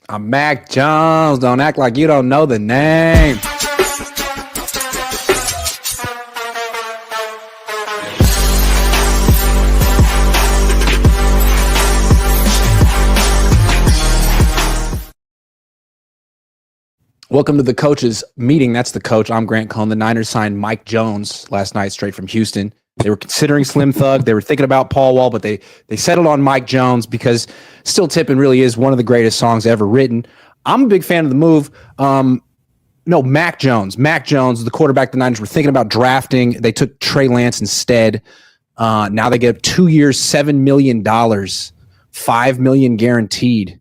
I'm Mac Jones. Don't act like you don't know the name. Welcome to the coaches meeting. That's the coach. I'm Grant Cohn. The Niners signed Mike Jones last night straight from Houston. They were considering Slim Thug. They were thinking about Paul Wall, but they settled on Mike Jones because Still Tippin' really is one of the greatest songs ever written. I'm a big fan of the move. Mac Jones. Mac Jones, the quarterback the Niners were thinking about drafting. They took Trey Lance instead. Now they get 2 years, $7 million, $5 million guaranteed.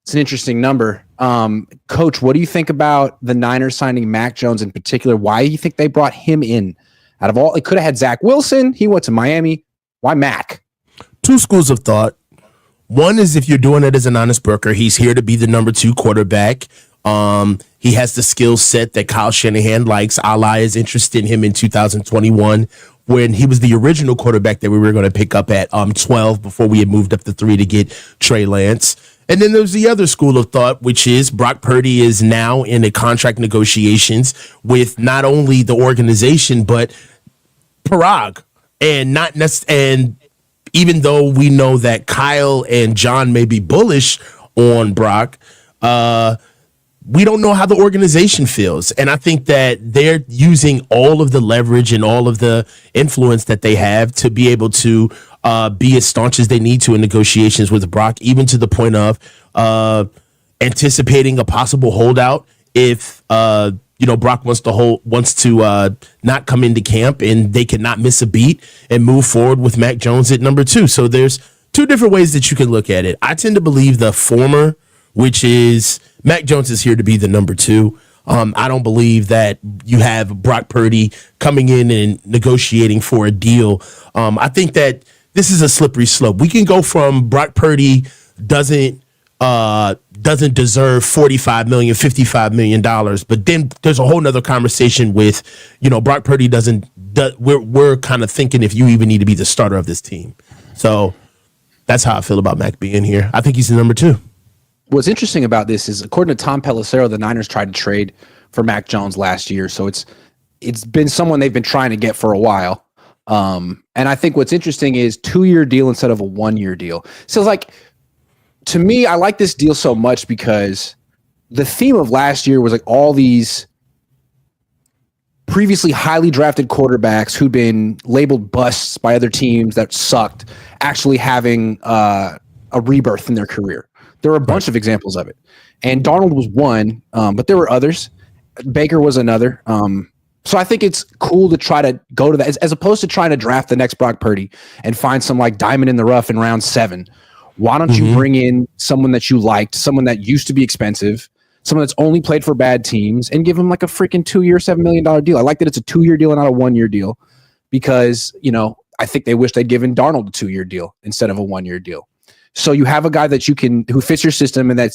It's an interesting number. Coach, what do you think about the Niners signing Mac Jones in particular? Why do you think they brought him in? Out of all, it could have had Zach Wilson. He went to Miami. Why Mac? Two schools of thought. One is if you're doing it as an honest broker, he's here to be the number 2 quarterback. He has the skill set that Kyle Shanahan likes. Allah is interested in him in 2021 when he was the original quarterback that we were going to pick up at 12 before we had moved up to 3 to get Trey Lance. And then there's the other school of thought, which is Brock Purdy is now in a contract negotiations with not only the organization, but Parag. And even though we know that Kyle and John may be bullish on Brock, we don't know how the organization feels. And I think that they're using all of the leverage and all of the influence that they have to be able to be as staunch as they need to in negotiations with Brock, even to the point of anticipating a possible holdout if Brock wants to not come into camp and they cannot miss a beat and move forward with Mac Jones at number 2. So there's 2 different ways that you can look at it. I tend to believe the former, which is Mac Jones is here to be the number 2. I don't believe that you have Brock Purdy coming in and negotiating for a deal. I think that this is a slippery slope. We can go from Brock Purdy doesn't deserve $45 million, $55 million, but then there's a whole nother conversation with, Brock Purdy we're kind of thinking if you even need to be the starter of this team. So that's how I feel about Mac being here. I think he's the number 2. What's interesting about this is, according to Tom Pelissero, the Niners tried to trade for Mac Jones last year. So it's been someone they've been trying to get for a while. And I think what's interesting is 2-year deal instead of a 1-year deal. So to me, I like this deal so much because the theme of last year was like all these previously highly drafted quarterbacks who'd been labeled busts by other teams that sucked, actually having a rebirth in their career. There were a bunch of examples of it. And Darnold was one, but there were others. Baker was another. So I think it's cool to try to go to that as opposed to trying to draft the next Brock Purdy and find some like diamond in the rough in round 7. Why don't you bring in someone that you liked, someone that used to be expensive, someone that's only played for bad teams, and give him like a freaking 2-year, $7 million deal? I like that it's a 2-year deal and not a 1-year deal because, I think they wish they'd given Darnold a 2-year deal instead of a 1-year deal. So you have a guy that who fits your system and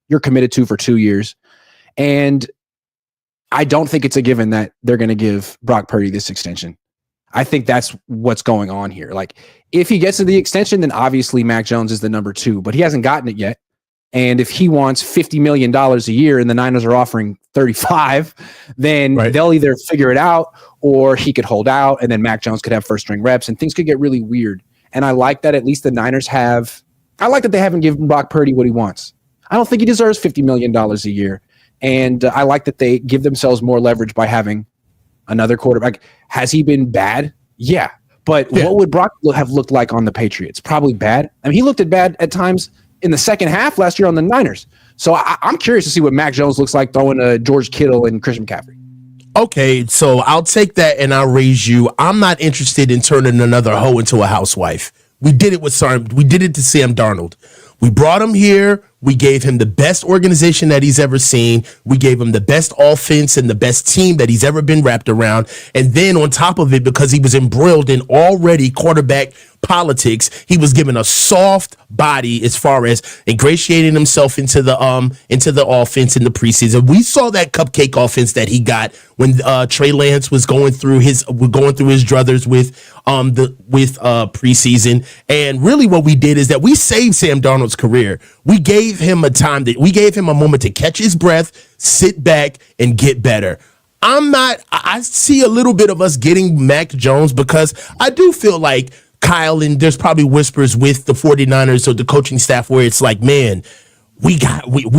you're committed to for 2 years. And I don't think it's a given that they're going to give Brock Purdy this extension. I think that's what's going on here. Like, if he gets to the extension, then obviously Mac Jones is the number 2, but he hasn't gotten it yet. And if he wants $50 million a year and the Niners are offering 35, then they'll either figure it out or he could hold out and then Mac Jones could have first string reps and things could get really weird. And I like that at least the Niners I like that they haven't given Brock Purdy what he wants. I don't think he deserves $50 million a year. And I like that they give themselves more leverage by having another quarterback. Has he been bad? Yeah. But what would Brock have looked like on the Patriots? Probably bad. I mean, he looked bad at times in the second half last year on the Niners. So I'm curious to see what Mac Jones looks like throwing to George Kittle and Christian McCaffrey. Okay, so I'll take that and I'll raise you. I'm not interested in turning another hoe into a housewife. We did it to Sam Darnold. We brought him here. We gave him the best organization that he's ever seen. We gave him the best offense and the best team that he's ever been wrapped around. And then on top of it, because he was embroiled in already quarterback politics, he was given a soft body as far as ingratiating himself into the offense in the preseason. We saw that cupcake offense that he got when Trey Lance was going through his druthers with preseason. And really what we did is that we saved Sam Darnold's career. We gave gave him a moment to catch his breath, sit back, and get better. I see a little bit of us getting Mac Jones because I do feel like Kyle, and there's probably whispers with the 49ers or the coaching staff where it's like, man, we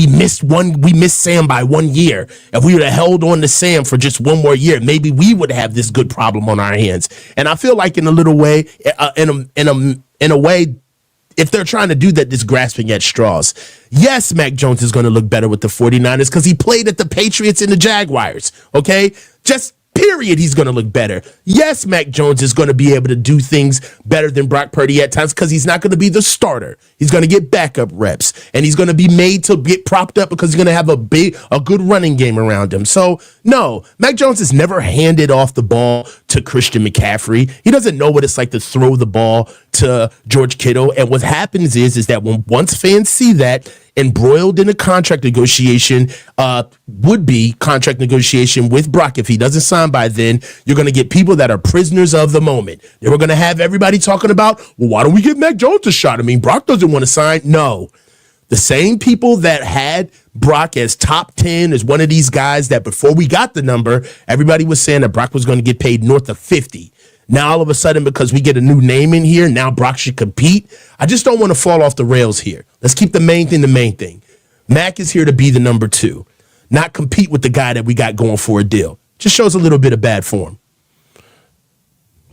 missed Sam by 1 year. If we would have held on to Sam for just one more year, maybe we would have this good problem on our hands. And I feel like in a little way, in a way, if they're trying to do that, this grasping at straws. Yes, Mac Jones is going to look better with the 49ers because he played at the Patriots and the Jaguars, okay? Just period, he's going to look better. Yes, Mac Jones is going to be able to do things better than Brock Purdy at times because he's not going to be the starter. He's going to get backup reps, and he's going to be made to get propped up because he's going to have a good running game around him. So, no, Mac Jones has never handed off the ball to Christian McCaffrey. He doesn't know what it's like to throw the ball to George Kittle. And what happens is that once fans see that, embroiled in a contract negotiation, would-be contract negotiation with Brock, if he doesn't sign by then, you're going to get people that are prisoners of the moment. They were going to have everybody talking about, well, why don't we give Mac Jones a shot? I mean, Brock doesn't want to sign. No. The same people that had Brock as top 10 as one of these guys that before we got the number, everybody was saying that Brock was going to get paid north of 50. Now, all of a sudden, because we get a new name in here, now Brock should compete. I just don't want to fall off the rails here. Let's keep the main thing. Mac is here to be the number 2, not compete with the guy that we got going for a deal. Just shows a little bit of bad form.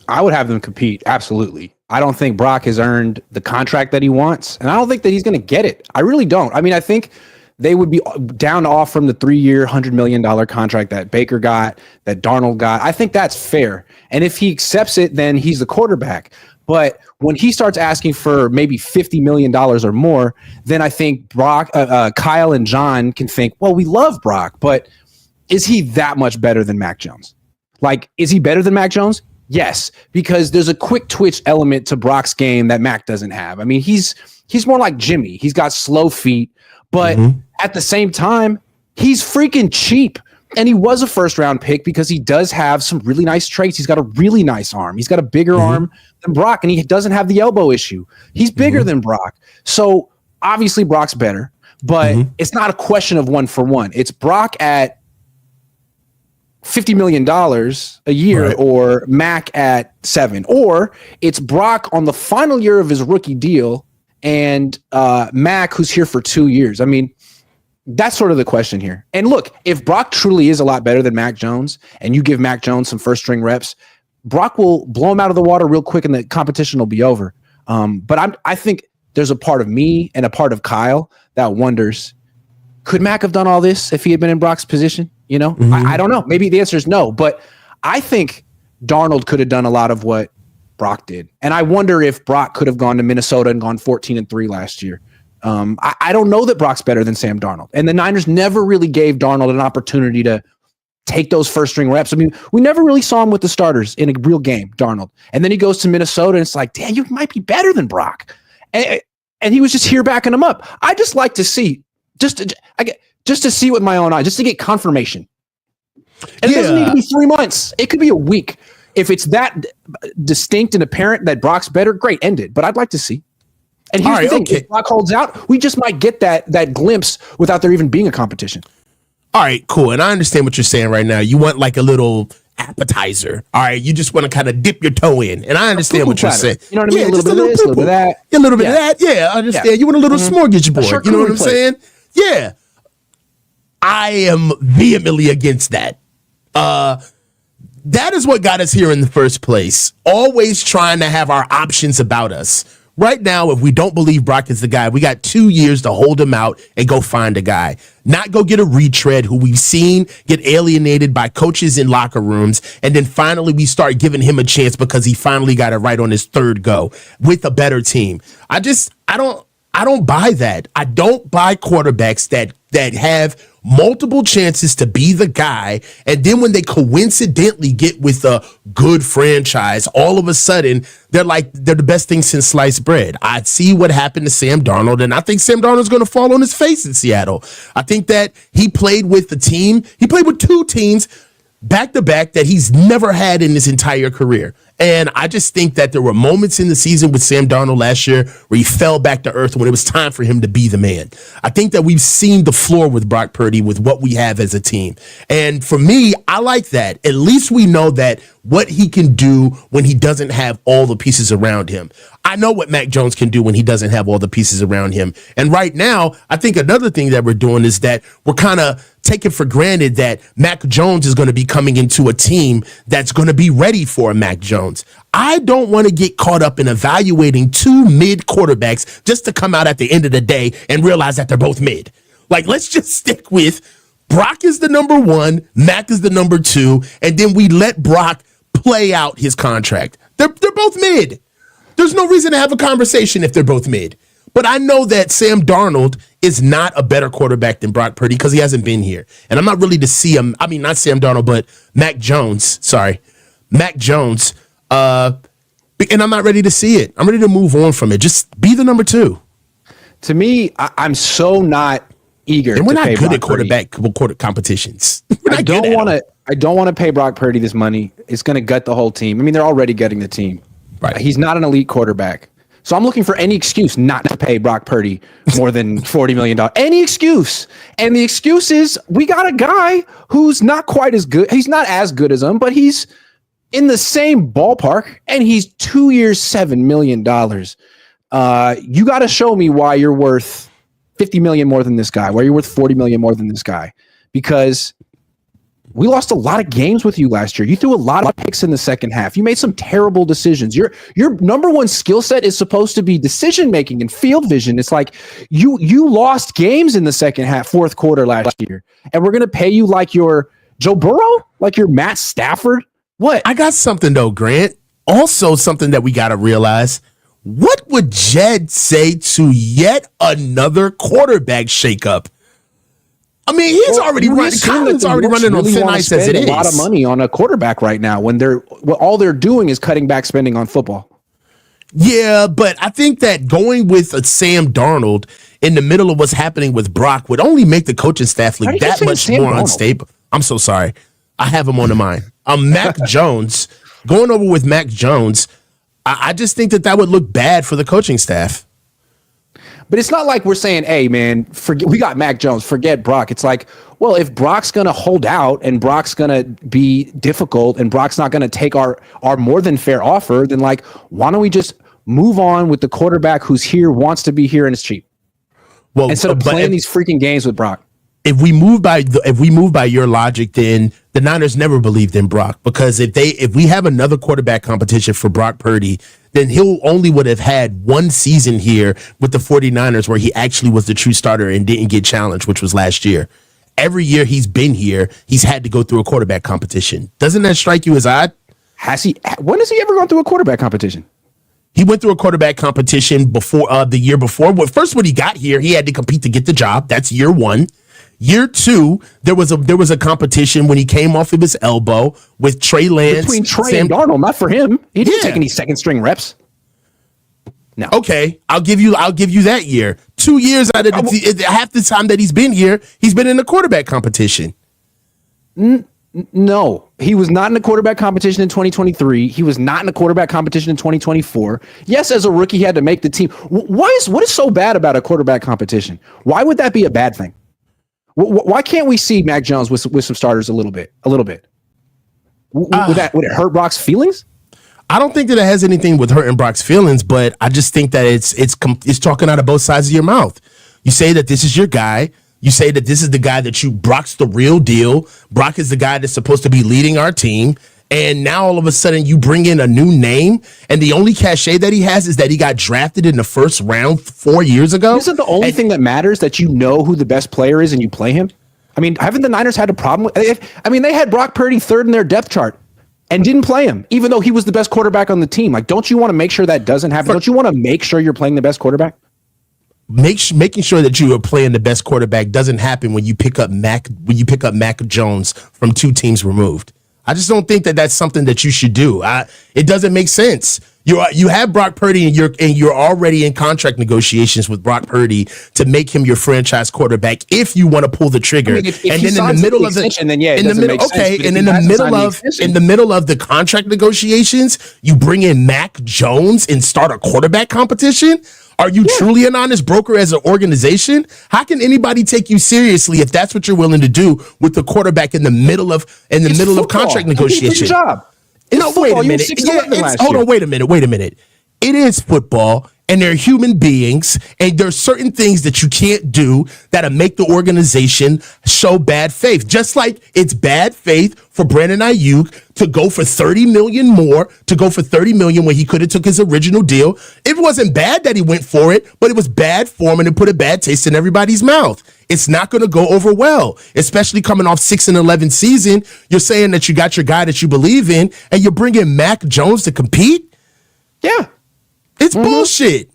I would have them compete, absolutely. I don't think Brock has earned the contract that he wants, and I don't think that he's going to get it. I really don't. I mean, I think they would be down off from the 3-year, $100 million contract that Baker got, that Darnold got. I think that's fair. And if he accepts it, then he's the quarterback. But when he starts asking for maybe $50 million or more, then I think Kyle and John can think, well, we love Brock, but is he that much better than Mac Jones? Like, is he better than Mac Jones? Yes, because there's a quick twitch element to Brock's game that Mac doesn't have. I mean, he's more like Jimmy. He's got slow feet. But at the same time, he's freaking cheap. And he was a first-round pick because he does have some really nice traits. He's got a really nice arm. He's got a bigger arm than Brock, and he doesn't have the elbow issue. He's bigger than Brock. So, obviously, Brock's better. But it's not a question of one for one. It's Brock at $50 million a year or Mac at 7. Or it's Brock on the final year of his rookie deal and Mac, who's here for 2 years. I mean, that's sort of the question here. And look, if Brock truly is a lot better than Mac Jones and you give Mac Jones some first string reps, Brock will blow him out of the water real quick and the competition will be over. But I think there's a part of me and a part of Kyle that wonders, could Mac have done all this if he had been in Brock's position? You know, I don't know. Maybe the answer is no, but I think Darnold could have done a lot of what Brock did. And I wonder if Brock could have gone to Minnesota and gone 14-3 last year. I don't know that Brock's better than Sam Darnold. And the Niners never really gave Darnold an opportunity to take those first string reps. I mean, we never really saw him with the starters in a real game, Darnold. And then he goes to Minnesota and it's like, damn, you might be better than Brock. And he was just here backing him up. I just like to see, just to see with my own eyes, just to get confirmation. And it doesn't need to be 3 months. It could be a week. If it's that distinct and apparent that Brock's better, great, end it. But I'd like to see. And here's the thing. If Brock holds out, we just might get that glimpse without there even being a competition. All right, cool. And I understand what you're saying right now. You want like a little appetizer. All right, you just want to kind of dip your toe in. And I understand what you're saying. You know what I mean? A little bit of this, a little bit of that. A little bit of that. Yeah, I understand. Yeah. You want a little smorgasbord. You know what I'm saying? Yeah. I am vehemently against that. That is what got us here in the first place. Always trying to have our options about us. Right now, if we don't believe Brock is the guy, we got 2 years to hold him out and go find a guy. Not go get a retread who we've seen get alienated by coaches in locker rooms. And then finally we start giving him a chance because he finally got it right on his third go with a better team. I don't buy that. I don't buy quarterbacks that have multiple chances to be the guy, and then when they coincidentally get with a good franchise, all of a sudden they're the best thing since sliced bread. I see what happened to Sam Darnold, and I think Sam Darnold's going to fall on his face in Seattle. I think that he played with the team. He played with 2 teams back-to-back that he's never had in his entire career. And I just think that there were moments in the season with Sam Darnold last year where he fell back to earth when it was time for him to be the man. I think that we've seen the floor with Brock Purdy with what we have as a team. And for me, I like that. At least we know that what he can do when he doesn't have all the pieces around him. I know what Mac Jones can do when he doesn't have all the pieces around him. And right now, I think another thing that we're doing is that we're kind of taking for granted that Mac Jones is going to be coming into a team that's going to be ready for a Mac Jones. I don't want to get caught up in evaluating two mid quarterbacks just to come out at the end of the day and realize that they're both mid. Like, let's just stick with Brock is the number one, Mac is the number two, and then we let Brock play out his contract. They're both mid. There's no reason to have a conversation if they're both mid. But I know that Sam Darnold is not a better quarterback than Brock Purdy because he hasn't been here. And I'm not really to see him. I mean, not Sam Darnold, but Mac Jones. Sorry. Mac Jones. And I'm not ready to see it. I'm ready to move on from it. Just be the number two. To me, I'm so not eager. And we're not good Brock at quarter competitions. I don't want to pay Brock Purdy this money. It's going to gut the whole team. I mean, they're already gutting the team. Right. He's not an elite quarterback. So I'm looking for any excuse not to pay Brock Purdy more than $40 million. Any excuse. And the excuse is we got a guy who's not quite as good. He's not as good as him, but he's in the same ballpark, and he's 2 years, $7 million. You got to show me why you're worth $50 million more than this guy, why you're worth $40 million more than this guy, because we lost a lot of games with you last year. You threw a lot of picks in the second half. You made some terrible decisions. Your number one skill set is supposed to be decision making and field vision. It's like you lost games in the second half, fourth quarter last year, and we're going to pay you like you're Joe Burrow, like you're Matt Stafford. What? I got something though, Grant. Also something that we got to realize. What would Jed say to yet another quarterback shakeup? I mean, he's already running. Colin's already running on thin ice as it is. A lot of money on a quarterback right now when all they're doing is cutting back spending on football. Yeah, but I think that going with a Sam Darnold in the middle of what's happening with Brock would only make the coaching staff look that much more unstable. I'm so sorry. I have him on the mind. Mac Jones, going over with Mac Jones, I just think that would look bad for the coaching staff. But it's not like we're saying, hey, man, we got Mac Jones, forget Brock. It's like, well, if Brock's going to hold out and Brock's going to be difficult and Brock's not going to take our more than fair offer, then like, why don't we just move on with the quarterback who's here, wants to be here, and is cheap? Well, instead of playing these freaking games with Brock. If we move by your logic, then the Niners never believed in Brock, because if we have another quarterback competition for Brock Purdy, then he'll only would have had one season here with the 49ers where he actually was the true starter and didn't get challenged, which was last year. Every year he's been here, he's had to go through a quarterback competition. Doesn't that strike you as odd? Has he? When has he ever gone through a quarterback competition? He went through a quarterback competition before the year before. Well, first, when he got here, he had to compete to get the job. That's year one. Year two, there was a competition when he came off of his elbow with Trey Lance. Between Trey and Darnold, not for him. He didn't take any second string reps. No. Okay, I'll give you that year. 2 years out of half the time that he's been here, he's been in the quarterback competition. No, he was not in a quarterback competition in 2023. He was not in a quarterback competition in 2024. Yes, as a rookie, he had to make the team. What is so bad about a quarterback competition? Why would that be a bad thing? Why can't we see Mac Jones with some starters a little bit? Would it hurt Brock's feelings? I don't think that it has anything with hurting Brock's feelings, but I just think that it's talking out of both sides of your mouth. You say that this is your guy. You say that this is the guy Brock's the real deal. Brock is the guy that's supposed to be leading our team. And now all of a sudden you bring in a new name, and the only cachet that he has is that he got drafted in the first round 4 years ago. Isn't the only thing that matters that you know who the best player is and you play him? I mean, haven't the Niners had a problem they had Brock Purdy third in their depth chart and didn't play him, even though he was the best quarterback on the team. Like, don't you want to make sure that doesn't happen? Don't you want to make sure you're playing the best quarterback? Making sure that you are playing the best quarterback doesn't happen when you pick up Mac Jones from two teams removed. I just don't think that that's something that you should do. It doesn't make sense. You have Brock Purdy, and you're already in contract negotiations with Brock Purdy to make him your franchise quarterback if you want to pull the trigger. If and then in the middle of the middle of the contract negotiations, you bring in Mac Jones and start a quarterback competition. Are you truly an honest broker as an organization? How can anybody take you seriously if that's what you're willing to do with the quarterback in the middle of contract negotiation? No, wait a minute. Wait a minute. It is football, and they're human beings, and there's certain things that you can't do that'll make the organization show bad faith. Just like it's bad faith for Brandon Ayuk to go for $30 million when he could have took his original deal. It wasn't bad that he went for it, but it was bad form, and it put a bad taste in everybody's mouth. It's not going to go over well, especially coming off 6-11 season. You're saying that you got your guy that you believe in, and you're bringing Mac Jones to compete? Yeah. It's bullshit.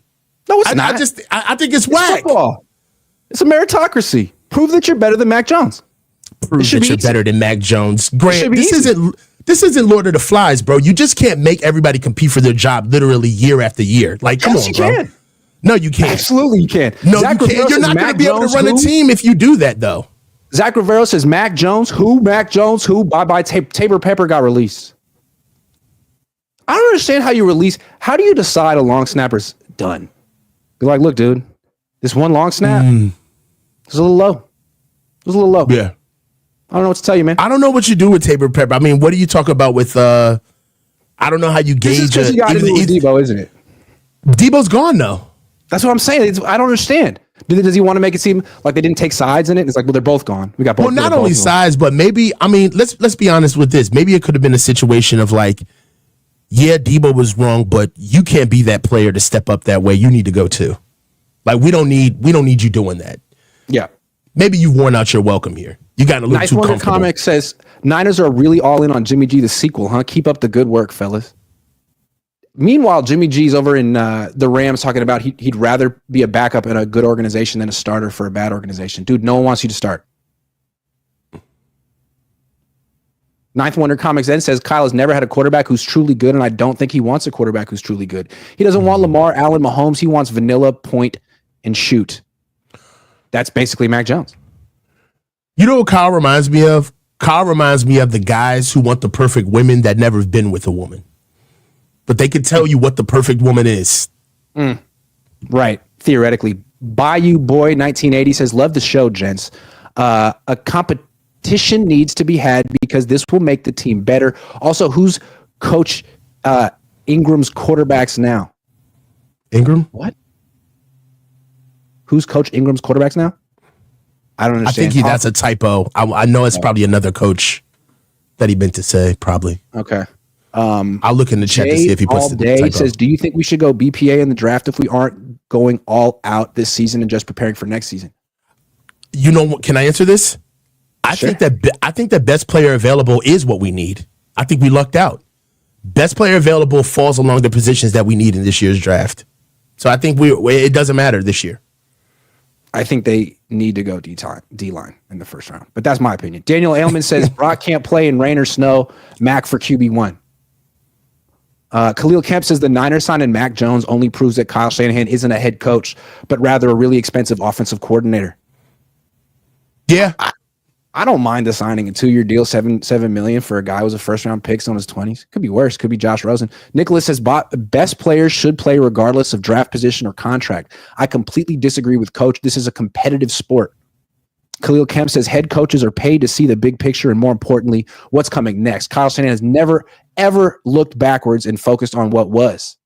No, it's not. I think it's whack. Football. It's a meritocracy. Prove that you're better than Mac Jones. Prove that you're better than Mac Jones. Grant, this isn't Lord of the Flies, bro. You just can't make everybody compete for their job literally year after year. Like, come on, bro. Can. No, you can't. Absolutely, you can. No, you can't. You're not going to be able to run a team if you do that, though. Zach Rivero says Mac Jones. Who? Mac Jones. Who? Bye-bye. Tabor Pepper got released. I don't understand how you release. How do you decide a long snapper's done? You're like, look, dude, this one long snap was a little low. Yeah. I don't know what to tell you, man. I don't know what you do with Tabor Pepper. I mean, what do you talk about with, I don't know how you gauge. This is because Debo, isn't it? Debo's gone, though. That's what I'm saying. I don't understand. Does he want to make it seem like they didn't take sides in it? It's like, well, they're both gone. We got both. Well, not only sides, but maybe, I mean, let's be honest with this. Maybe it could have been a situation of like, yeah, Debo was wrong, but you can't be that player to step up that way. You need to go too. Like, we don't need you doing that. Yeah. Maybe you've worn out your welcome here. You got a little too comfortable. Nice Wonder Comic says, Niners are really all in on Jimmy G, the sequel, huh? Keep up the good work, fellas. Meanwhile, Jimmy G's over in the Rams talking about he'd rather be a backup in a good organization than a starter for a bad organization. Dude, no one wants you to start. Ninth Wonder Comics then says Kyle has never had a quarterback who's truly good, and I don't think he wants a quarterback who's truly good. He doesn't want Lamar, Allen, Mahomes. He wants vanilla, point, and shoot. That's basically Mac Jones. You know what Kyle reminds me of? Kyle reminds me of the guys who want the perfect women that never have been with a woman. But they can tell you what the perfect woman is. Right. Theoretically. Bayou Boy 1980 says, love the show, gents. A competition needs to be had because this will make the team better. Also, who's Coach Ingram's quarterbacks now? Ingram? What? Who's Coach Ingram's quarterbacks now? I don't understand. I think that's a typo. I know it's probably another coach that he meant to say, probably. Okay. I'll look in the chat to see if he puts the typo. He says, do you think we should go BPA in the draft if we aren't going all out this season and just preparing for next season? You know what? Can I answer this? Sure. I think that best player available is what we need. I think we lucked out. Best player available falls along the positions that we need in this year's draft. So I think it doesn't matter this year. I think they need to go D-line in the first round. But that's my opinion. Daniel Ailman says Brock can't play in rain or snow. Mac for QB1. Khalil Kemp says the Niners signing Mac Jones only proves that Kyle Shanahan isn't a head coach, but rather a really expensive offensive coordinator. Yeah. I don't mind the signing a 2-year deal, $7 million for a guy who was a first-round pick on his 20s. Could be worse. Could be Josh Rosen. Nicholas says best players should play regardless of draft position or contract. I completely disagree with Coach. This is a competitive sport. Khalil Kemp says head coaches are paid to see the big picture and, more importantly, what's coming next. Kyle Shanahan has never, ever looked backwards and focused on what was.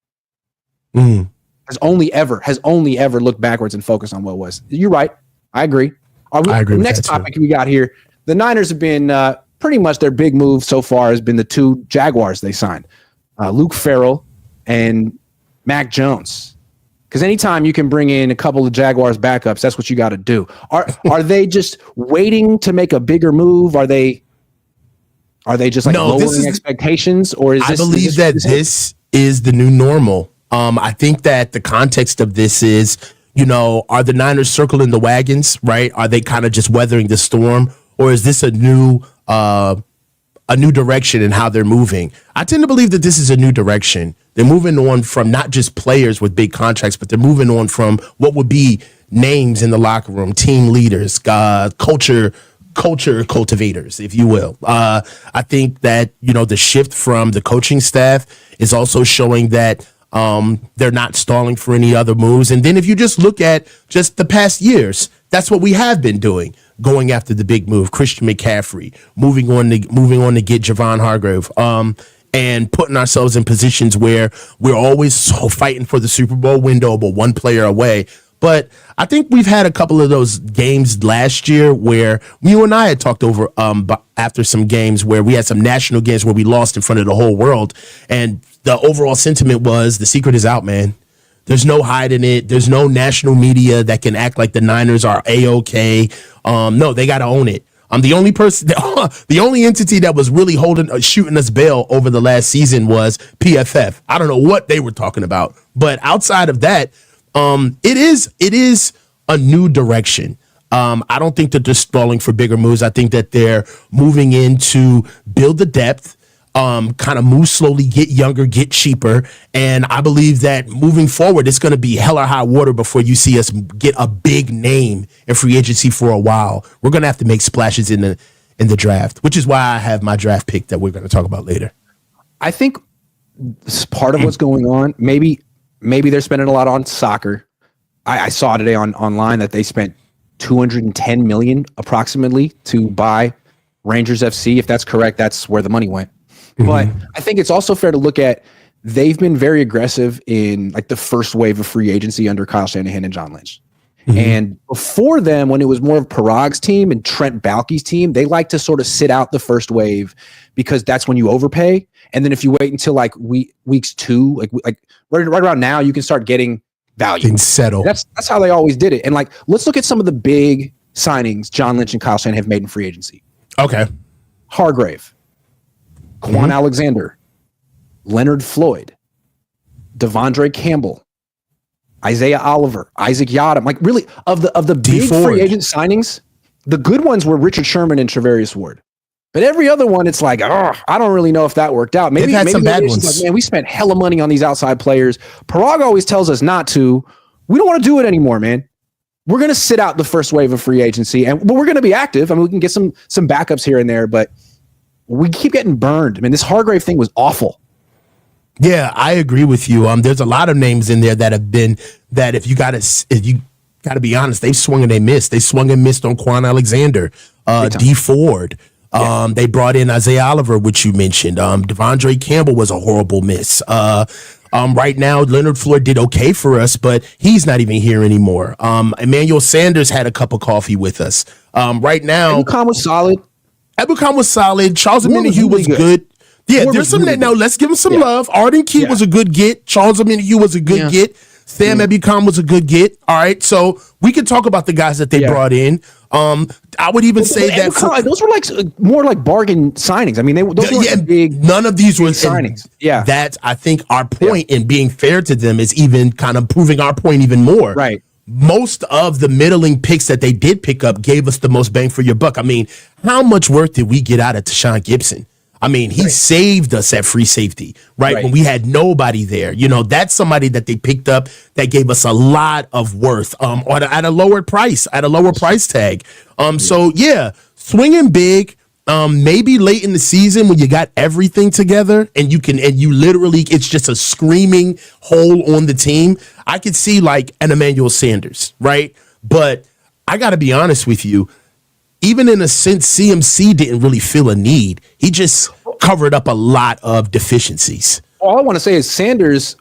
Has only ever looked backwards and focused on what was. You're right. I agree. I agree. The next topic we got here, the Niners have been pretty much their big move so far has been the 2 Jaguars they signed, Luke Farrell and Mac Jones. Because anytime you can bring in a couple of Jaguars backups, that's what you got to do. Are they just waiting to make a bigger move? Are they just like lowering expectations, or is this? I believe this is the new normal. I think that the context of this is, are the Niners circling the wagons, right? Are they kind of just weathering the storm, or is this a new direction in how they're moving? I tend to believe that this is a new direction. They're moving on from not just players with big contracts, but they're moving on from what would be names in the locker room, team leaders, culture cultivators, if you will. I think that, the shift from the coaching staff is also showing that they're not stalling for any other moves. And then if you just look at just the past years, that's what we have been doing, going after the big move, Christian McCaffrey, moving on to get Javon Hargrave, and putting ourselves in positions where we're always so fighting for the Super Bowl window, but one player away. But I think we've had a couple of those games last year where you and I had talked over after some games where we had some national games where we lost in front of the whole world. And the overall sentiment was the secret is out, man. There's no hiding it. There's no national media that can act like the Niners are A-OK. No, they got to own it. I'm the only person, the only entity that was really shooting us bail over the last season was PFF. I don't know what they were talking about, but outside of that, it is a new direction. I don't think that they're stalling for bigger moves. I think that they're moving in to build the depth, kind of move slowly, get younger, get cheaper. And I believe that moving forward, it's going to be hell or high water before you see us get a big name in free agency for a while. We're going to have to make splashes in the draft, which is why I have my draft pick that we're going to talk about later. I think it's part of what's going on. Maybe they're spending a lot on soccer. I saw today online that they spent $210 million approximately to buy Rangers FC. If that's correct, that's where the money went. Mm-hmm. But I think it's also fair to look at, they've been very aggressive in like the first wave of free agency under Kyle Shanahan and John Lynch. Mm-hmm. And before them, when it was more of Parag's team and Trent Baalke's team, they like to sort of sit out the first wave because that's when you overpay. And then if you wait until like weeks 2, like right around now, you can start getting value. And settle. That's how they always did it. And like, let's look at some of the big signings John Lynch and Kyle Shanahan have made in free agency. Okay. Hargrave, Quan Alexander, Leonard Floyd, Devondre Campbell, Isaiah Oliver, Isaac Yiadom. Like really, of the big free agent signings, the good ones were Richard Sherman and Trevarius Ward. But every other one, it's like, I don't really know if that worked out. Maybe some bad ones. Like, man, we spent hella money on these outside players. Parag always tells us not to. We don't want to do it anymore, man. We're going to sit out the first wave of free agency, but we're going to be active. I mean, we can get some backups here and there, but we keep getting burned. I mean, this Hargrave thing was awful. Yeah, I agree with you. There's a lot of names in there that have been that if you got to be honest, they swung and they missed. They swung and missed on Quan Alexander, D Ford. Yeah. They brought in Isaiah Oliver, which you mentioned. Devondre Campbell was a horrible miss. Right now, Leonard Floyd did okay for us, but he's not even here anymore. Emmanuel Sanders had a cup of coffee with us. Right now, Cohn was solid. Ebukam was solid. Charles Omenihu was good. Yeah, there's some that now. Let's give him some love. Arden Key was a good get. Charles Omenihu was a good get. Sam Ebukam was a good get. All right, so we can talk about the guys that they brought in. I would even say that those were like more like bargain signings. I mean, those weren't big. None of these were signings. Yeah, that's I think our point in being fair to them is even kind of proving our point even more. Right. Most of the middling picks that they did pick up gave us the most bang for your buck. I mean, how much work did we get out of Tashawn Gibson? I mean, he saved us at free safety, right? When we had nobody there. That's somebody that they picked up that gave us a lot of worth at a lower price, at a lower price tag. So, swinging big, maybe late in the season when you got everything together and you literally, it's just a screaming hole on the team. I could see like an Emmanuel Sanders, right? But I got to be honest with you. Even in a sense, CMC didn't really feel a need. He just covered up a lot of deficiencies. All I want to say is Sanders,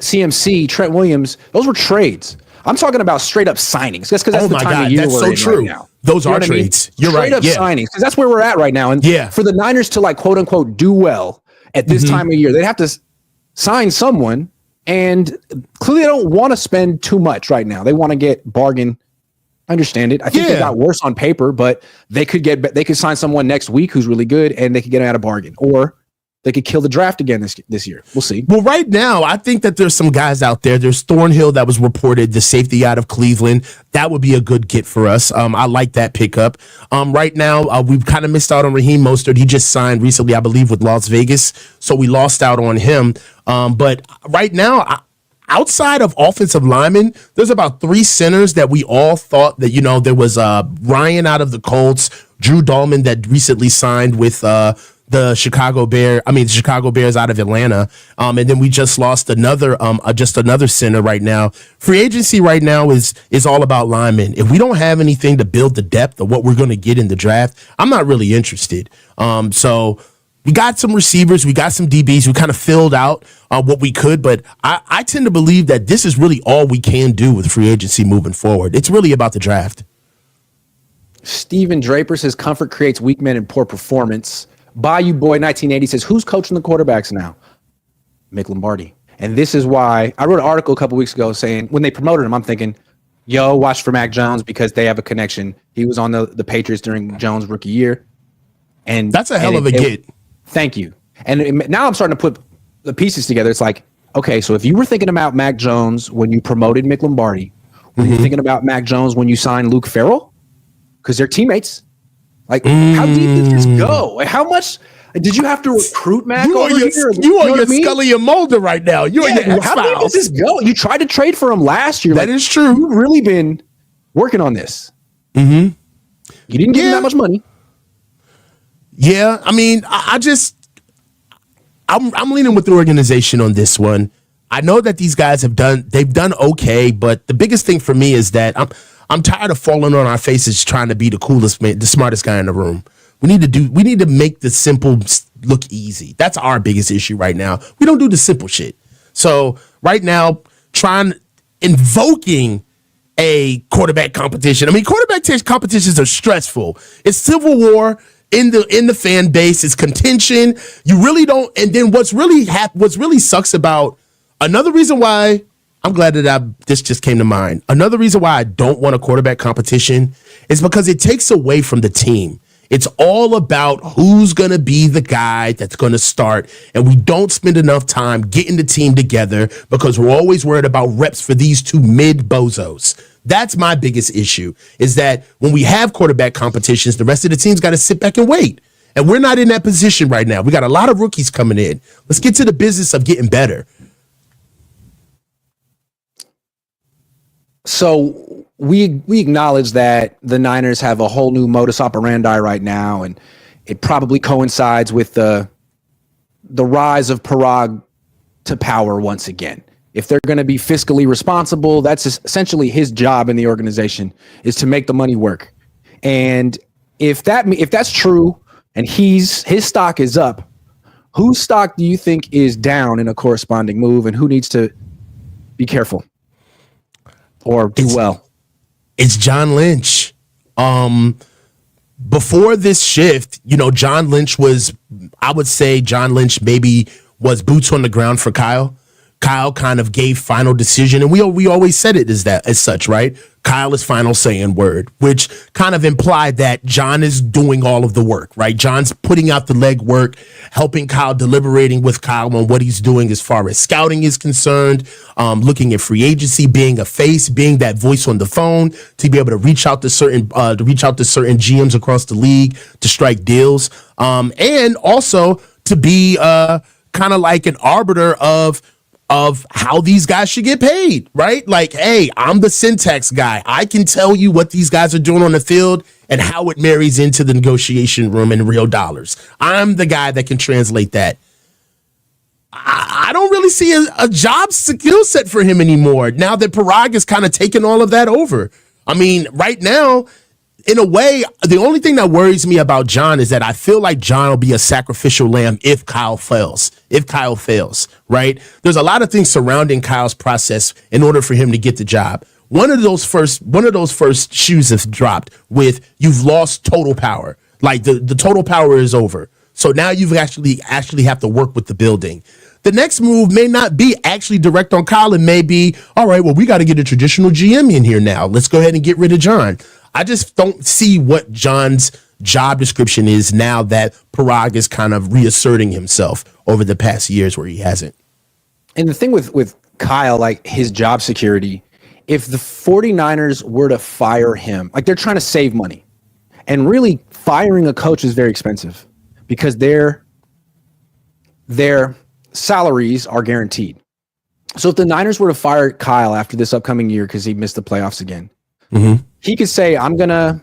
CMC, Trent Williams, those were trades. I'm talking about straight up signings. That's because that's the time of year that's so true. Right now. Those are trades. You're right. Straight up signings, because that's where we're at right now. And for the Niners to like quote unquote do well at this time of year, they'd have to sign someone. And clearly, they don't want to spend too much right now. They want to get bargain. I understand it. I think they got worse on paper, but they could sign someone next week who's really good, and they could get them at a bargain. Or they could kill the draft again this year. We'll see. Well, right now, I think that there's some guys out there. There's Thornhill that was reported, the safety out of Cleveland. That would be a good get for us. I like that pickup. Right now, we've kind of missed out on Raheem Mostert. He just signed recently, I believe, with Las Vegas, so we lost out on him. But right now, outside of offensive linemen, there's about 3 centers that we all thought that, there was Ryan out of the Colts, Drew Dahlman that recently signed with the Chicago Bears out of Atlanta. And then we just lost another center right now. Free agency right now is all about linemen. If we don't have anything to build the depth of what we're going to get in the draft, I'm not really interested. So we got some receivers, we got some DBs, we kind of filled out what we could, but I tend to believe that this is really all we can do with free agency moving forward. It's really about the draft. Steven Draper says comfort creates weak men and poor performance. Bayou Boy 1980 says, who's coaching the quarterbacks now? Mick Lombardi. And this is why I wrote an article a couple weeks ago saying when they promoted him, I'm thinking, watch for Mac Jones because they have a connection. He was on the Patriots during Jones' rookie year. And that's a hell of a get. Thank you. And now I'm starting to put the pieces together. It's like, okay, so if you were thinking about Mac Jones when you promoted Mick Lombardi, were you thinking about Mac Jones when you signed Luke Farrell? Because they're teammates. Like, how deep did this go? Like, how much did you have to recruit Mac over here? You on your Scully and Mulder right now. You're on your How deep did this go? You tried to trade for him last year. That is true. You've really been working on this. Mm-hmm. You didn't give him that much money. Yeah, I mean, I'm leaning with the organization on this one. I know that these guys they've done okay, but the biggest thing for me is that I'm tired of falling on our faces trying to be the coolest man, the smartest guy in the room. We need to make the simple look easy. That's our biggest issue right now. We don't do the simple shit. So right now, invoking a quarterback competition. I mean, quarterback competitions are stressful. It's civil war in the fan base. It's contention. You really don't. And then what's really sucks about another reason why. I'm glad that this just came to mind. Another reason why I don't want a quarterback competition is because it takes away from the team. It's all about who's going to be the guy that's going to start, and we don't spend enough time getting the team together because we're always worried about reps for these 2 mid-bozos. That's my biggest issue, is that when we have quarterback competitions, the rest of the team's got to sit back and wait. And we're not in that position right now. We got a lot of rookies coming in. Let's get to the business of getting better. So we acknowledge that the Niners have a whole new modus operandi right now, and it probably coincides with the rise of Parag to power once again. If they're going to be fiscally responsible, that's essentially his job in the organization, is to make the money work. And if that's true, and his stock is up, whose stock do you think is down in a corresponding move, and who needs to be careful? Or do well? It's John Lynch. Before this shift, John Lynch maybe was boots on the ground for Kyle. Kyle kind of gave final decision, and we always said it as such, right? Kyle is final saying word, which kind of implied that John is doing all of the work, right? John's putting out the leg work, helping Kyle, deliberating with Kyle on what he's doing as far as scouting is concerned, looking at free agency, being a face, being that voice on the phone to be able to reach out to certain GMs across the league to strike deals, and also to be kind of like an arbiter of how these guys should get paid, right? Like, hey, I'm the syntax guy. I can tell you what these guys are doing on the field and how it marries into the negotiation room in real dollars. I'm the guy that can translate that. I don't really see a job skill set for him anymore now that Parag is kind of taking all of that over. I mean, right now, in a way, the only thing that worries me about John is that I feel like John will be a sacrificial lamb if Kyle fails. Right? There's a lot of things surrounding Kyle's process in order for him to get the job. One of those first shoes have dropped with you've lost total power. Like the total power is over. So now you've actually have to work with the building. The next move may not be actually direct on Kyle. It may be, all right, well, we got to get a traditional GM in here now. Let's go ahead and get rid of John. I just don't see what John's job description is now that Parag is kind of reasserting himself over the past years where he hasn't. And the thing with Kyle, like his job security, if the 49ers were to fire him, like they're trying to save money. And really firing a coach is very expensive because their salaries are guaranteed. So if the Niners were to fire Kyle after this upcoming year because he missed the playoffs again, he could say, I'm going to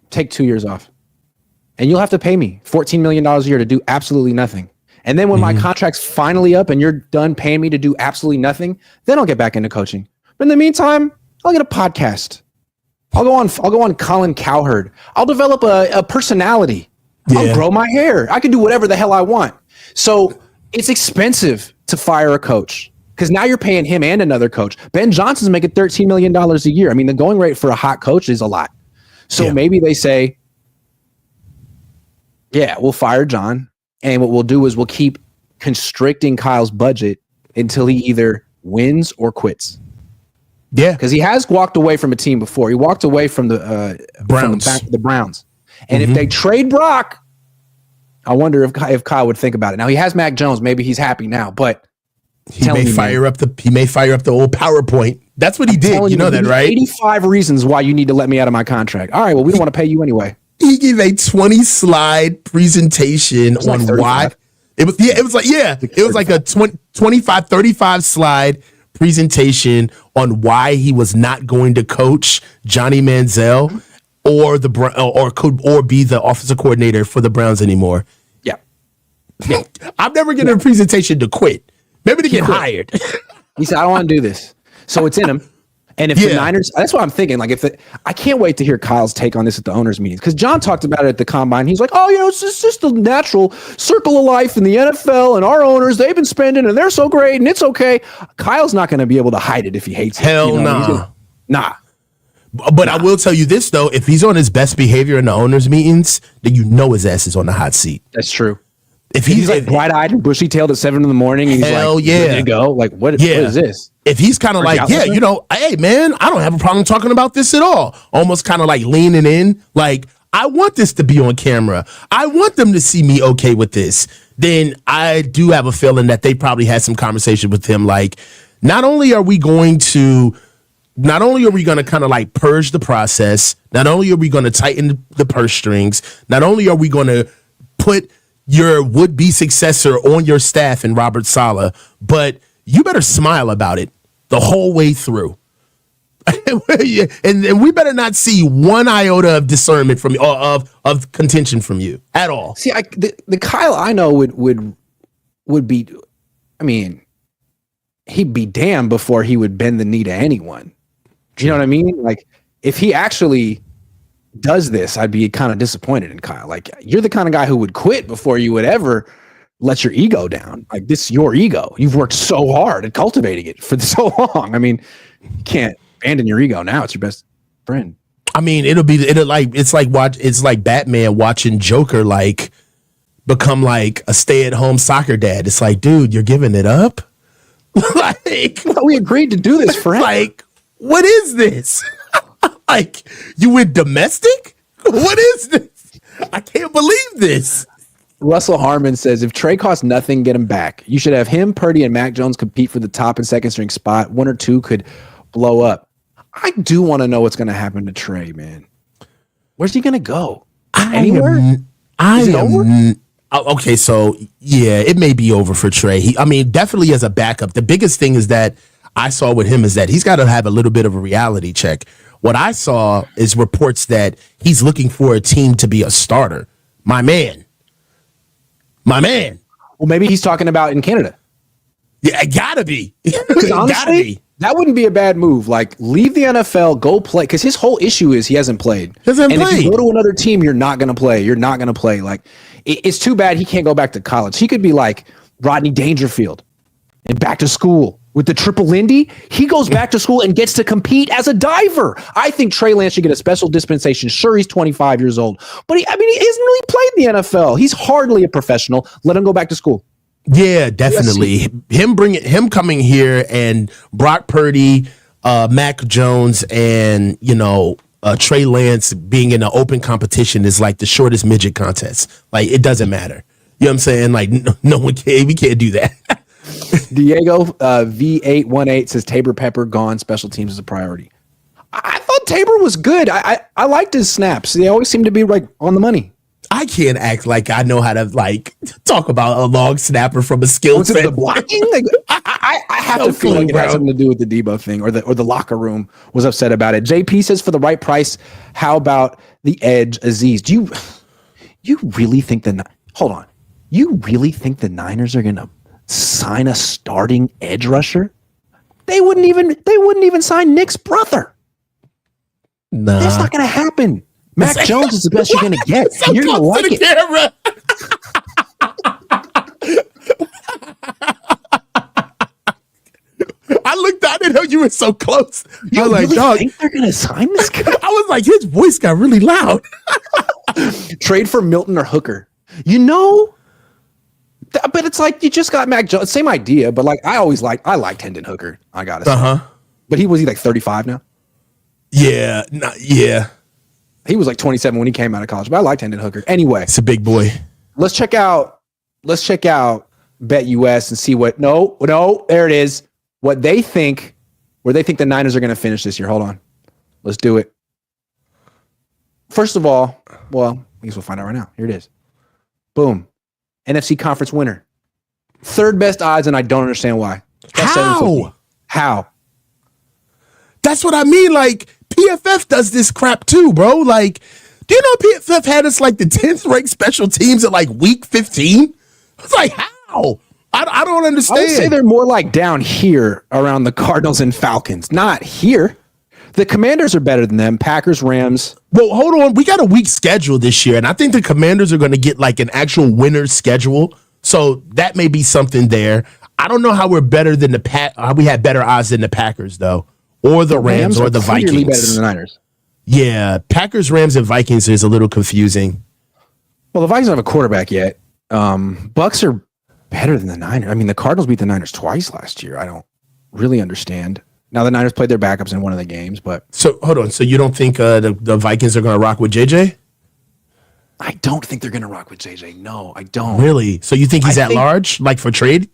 take 2 years off. And you'll have to pay me $14 million a year to do absolutely nothing. And then when my contract's finally up and you're done paying me to do absolutely nothing, then I'll get back into coaching. But in the meantime, I'll get a podcast. I'll go on Colin Cowherd. I'll develop a personality. Yeah. I'll grow my hair. I can do whatever the hell I want. So it's expensive to fire a coach because now you're paying him and another coach. Ben Johnson's making $13 million a year. I mean, the going rate for a hot coach is a lot. So maybe they say, yeah, we'll fire John. And what we'll do is we'll keep constricting Kyle's budget until he either wins or quits. Yeah, because he has walked away from a team before. He walked away from the Browns. The Browns. And if they trade Brock, I wonder if Kyle would think about it. Now he has Mac Jones. Maybe he's happy now, but he may fire up the old PowerPoint. That's what he did. You know that, right? 85 reasons why you need to let me out of my contract. All right, well, we don't want to pay you anyway. He gave a 20-slide presentation on why. It was like a 25, 35 slide presentation on why he was not going to coach Johnny Manziel or be the offensive coordinator for the Browns anymore. Yeah. I'm never getting a presentation to quit. Maybe to get hired. He said, I don't want to do this. So it's in him. And if the Niners, that's what I'm thinking. Like, I can't wait to hear Kyle's take on this at the owners' meetings because John talked about it at the combine. He's like, oh, it's just the natural circle of life in the NFL, and our owners, they've been spending, and they're so great, and it's okay. Kyle's not going to be able to hide it if he hates it. Hell nah. Nah. But I will tell you this, though. If he's on his best behavior in the owners' meetings, then you know his ass is on the hot seat. That's true. If he's like bright-eyed and bushy-tailed at 7 a.m, and he's hell like, yeah, to go. Like, what is this? If he's kind of like, hey, man, I don't have a problem talking about this at all. Almost kind of like leaning in, like, I want this to be on camera. I want them to see me okay with this. Then I do have a feeling that they probably had some conversation with him. Like, not only are we going to kind of like purge the process, not only are we going to tighten the purse strings, not only are we going to put your would-be successor on your staff in Robert Saleh, but you better smile about it the whole way through. and we better not see one iota of discernment from you, or of contention from you at all. See, the Kyle I know would be, I mean, he'd be damned before he would bend the knee to anyone. Do you know what I mean? Like, if he actually does this, I'd be kind of disappointed in Kyle. Like, you're the kind of guy who would quit before you would ever let your ego down. Like, this is your ego. You've worked so hard at cultivating it for so long. I mean, you can't abandon your ego now. It's your best friend. I mean, it's like Batman watching Joker like become like a stay-at-home soccer dad. It's like, dude, you're giving it up? Like, we agreed to do this forever. Like, what is this? Like, you went domestic? What is this? I can't believe this. Russell Harmon says, if Trey costs nothing, get him back. You should have him, Purdy, and Mac Jones compete for the top and second string spot. One or two could blow up. I do want to know what's going to happen to Trey, man. Where's he going to go? Anywhere? Is it over? Okay, so, yeah, it may be over for Trey. Definitely as a backup. The biggest thing is that I saw with him is that he's got to have a little bit of a reality check. What I saw is reports that he's looking for a team to be a starter. My man. Well, maybe he's talking about in Canada. Yeah, it gotta be. Because honestly, that wouldn't be a bad move. Like, leave the NFL, go play. Because his whole issue is he hasn't played. If you go to another team, you're not going to play. You're not going to play. Like, it's too bad he can't go back to college. He could be like Rodney Dangerfield and back to school. With the triple Lindy, he goes back to school and gets to compete as a diver. I think Trey Lance should get a special dispensation. Sure, he's 25 years old, but he hasn't really played in the NFL. He's hardly a professional. Let him go back to school. Yeah, definitely. Him coming here and Brock Purdy, Mac Jones, and Trey Lance being in an open competition is like the shortest midget contest. Like, it doesn't matter. You know what I'm saying? Like, no one can. We can't do that. Diego V818 says Tabor Pepper gone. Special teams is a priority. I thought Tabor was good. I liked his snaps. They always seem to be like on the money. I can't act like I know how to like talk about a long snapper from a skill set. The blocking? Like, I have to feel like it has something to do with the Debo thing, or the locker room was upset about it. JP says for the right price, how about the edge Aziz? Do you really think hold on? You really think the Niners are gonna sign a starting edge rusher? They wouldn't even sign Nick's brother. Nah. That's not gonna happen. Mac Jones is the best you're going to get. So you're going to like it. Camera. I looked out and you were so close. You I was really like, dog, think they're going to sign this guy? I was like, his voice got really loud. Trade for Milton or Hooker. But it's like you just got Mac Jones. Same idea, but like I liked Hendon Hooker. I got to say. But he was like 35 now? Yeah. Yeah. He was like 27 when he came out of college, but I liked Hendon Hooker. Anyway, it's a big boy. Let's check out BetUS and see what. No, there it is. Where they think the Niners are going to finish this year. Hold on, let's do it. First of all, well, I guess we'll find out right now. Here it is. Boom, NFC conference winner, third best odds, and I don't understand why. How? That's what I mean. Like, PFF does this crap too, bro. Like, do you know PFF had us like the 10th ranked special teams at like week 15? It's like, how? I don't understand. I would say they're more like down here around the Cardinals and Falcons, not here. The Commanders are better than them. Packers, Rams. Well, hold on. We got a weak schedule this year, and I think the Commanders are going to get like an actual winner's schedule. So that may be something there. I don't know how we're better than how we had better odds than the Packers, though. Or the Rams or the Vikings. Better than the Niners. Yeah, Packers, Rams, and Vikings is a little confusing. Well, the Vikings don't have a quarterback yet. Bucks are better than the Niners. I mean, the Cardinals beat the Niners twice last year. I don't really understand. Now the Niners played their backups in one of the games, but so hold on. So you don't think the Vikings are going to rock with JJ? I don't think they're going to rock with JJ. No, I don't. Really? So you think he's at large, like for trade?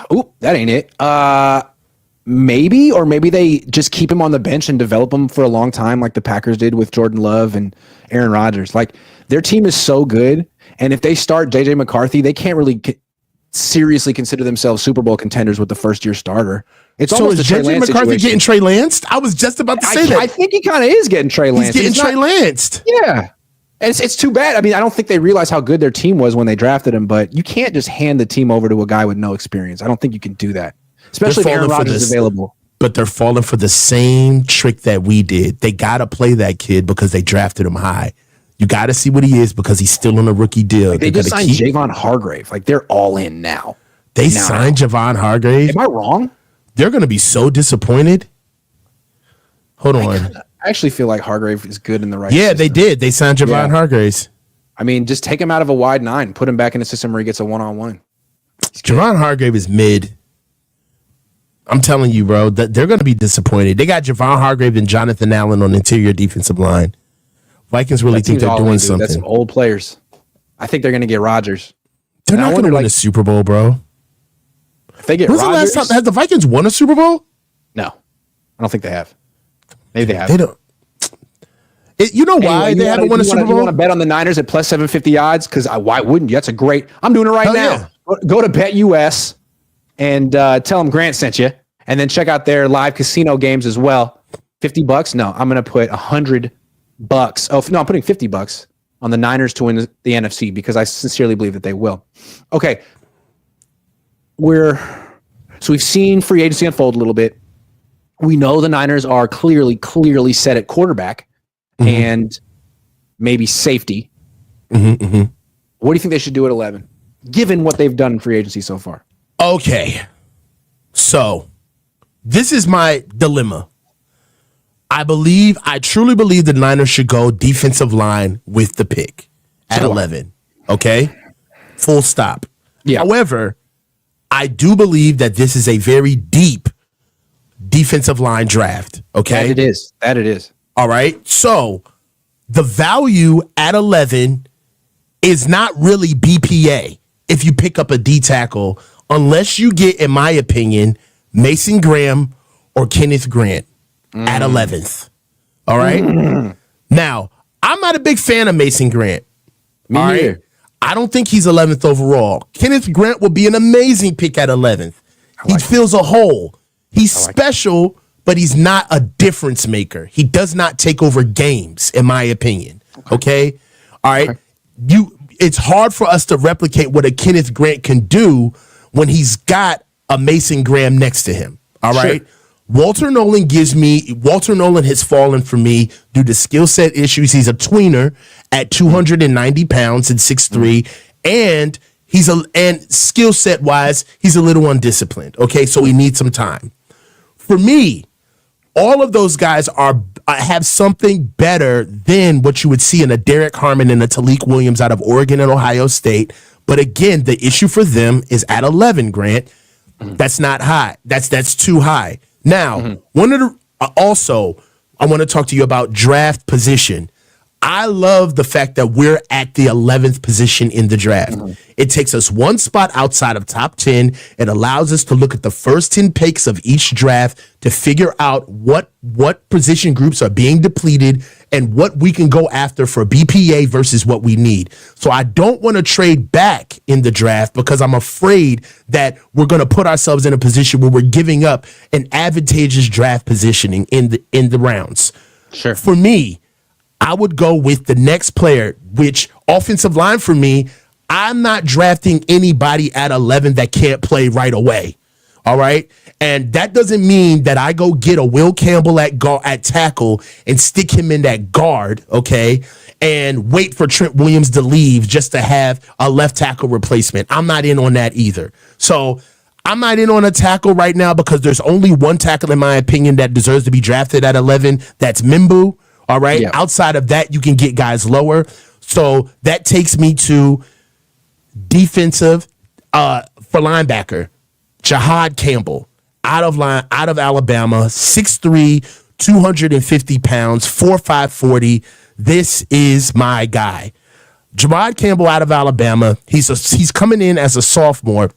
Oh, that ain't it. Maybe, or maybe they just keep him on the bench and develop him for a long time, like the Packers did with Jordan Love and Aaron Rodgers. Like, their team is so good, and if they start JJ McCarthy, they can't really seriously consider themselves Super Bowl contenders with the first-year starter. It's so is JJ McCarthy getting Trey Lance? I was just about to say that. I think he kind of is getting Trey Lance. He's getting Trey Lance. Yeah. And it's too bad. I mean, I don't think they realized how good their team was when they drafted him, but you can't just hand the team over to a guy with no experience. I don't think you can do that. Especially if Aaron Rodgers is available. But they're falling for the same trick that we did. They got to play that kid because they drafted him high. You got to see what he is because he's still on a rookie deal. Like they just signed Javon Hargrave. Like, they're all in now. They signed Javon Hargrave? Am I wrong? They're going to be so disappointed. Hold on. I actually feel like Hargrave is good in the right system. They did. They signed Javon Hargraves. I mean, just take him out of a wide nine, put him back in a system where he gets a one-on-one. Javon Hargrave is mid. I'm telling you, bro, that they're going to be disappointed. They got Javon Hargrave and Jonathan Allen on the interior defensive line. Vikings really think they're doing something. That's some old players. I think they're going to get Rodgers. They're not going to win a Super Bowl, bro. If they get Rodgers, has the Vikings won a Super Bowl? No, I don't think they have. Maybe they have. They don't. You know why they haven't won a Super Bowl? You want to bet on the Niners at plus 750 odds? Because why wouldn't you? That's a great. I'm doing it right now. Yeah. Go to BetUS and tell them Grant sent you, and then check out their live casino games as well. $50? No, I'm going to put $100. Oh no, I'm putting $50 on the Niners to win the NFC because I sincerely believe that they will. Okay, we've seen free agency unfold a little bit. We know the Niners are clearly set at quarterback and maybe safety. What do you think they should do at 11, given what they've done in free agency so far? Okay, so this is my dilemma. I truly believe the Niners should go defensive line with the pick at 11. Okay? Full stop. Yeah. However, I do believe that this is a very deep defensive line draft. Okay. That it is. That it is. All right. So the value at 11 is not really BPA if you pick up a D tackle, unless you get, in my opinion, Mason Graham or Kenneth Grant at 11th. All right. Now, I'm not a big fan of Mason Grant. Me neither. Right? I don't think he's 11th overall. Kenneth Grant will be an amazing pick at 11th. He fills a hole. He's special, but he's not a difference maker. He does not take over games, in my opinion. Okay? All right? Okay. It's hard for us to replicate what a Kenneth Grant can do when he's got a Mason Graham next to him. All right? Sure. Walter Nolan has fallen for me due to skill set issues. He's a tweener at 290 pounds and 6'3", and and skill set wise, he's a little undisciplined. Okay, so he needs some time. For me, all of those guys have something better than what you would see in a Derek Harmon and a Talik Williams out of Oregon and Ohio State. But again, the issue for them is at 11, Grant. That's not high. That's too high. Now, I want to talk to you about draft position. I love the fact that we're at the 11th position in the draft. It takes us one spot outside of top 10. It allows us to look at the first 10 picks of each draft to figure out what position groups are being depleted and what we can go after for BPA versus what we need. So I don't want to trade back in the draft because I'm afraid that we're going to put ourselves in a position where we're giving up an advantageous draft positioning in the rounds. Sure. For me, I would go with the next player, which offensive line for me, I'm not drafting anybody at 11 that can't play right away. All right. And that doesn't mean that I go get a Will Campbell at tackle and stick him in that guard. Okay. And wait for Trent Williams to leave just to have a left tackle replacement. I'm not in on that either. So I'm not in on a tackle right now because there's only one tackle, in my opinion, that deserves to be drafted at 11. That's Mimbu. All right. Yeah. Outside of that, you can get guys lower. So that takes me to defensive for linebacker, Jihad Campbell, out of Alabama, 6'3", 250 pounds, 4.5 40. This is my guy. Jihad Campbell out of Alabama. He's coming in as a sophomore.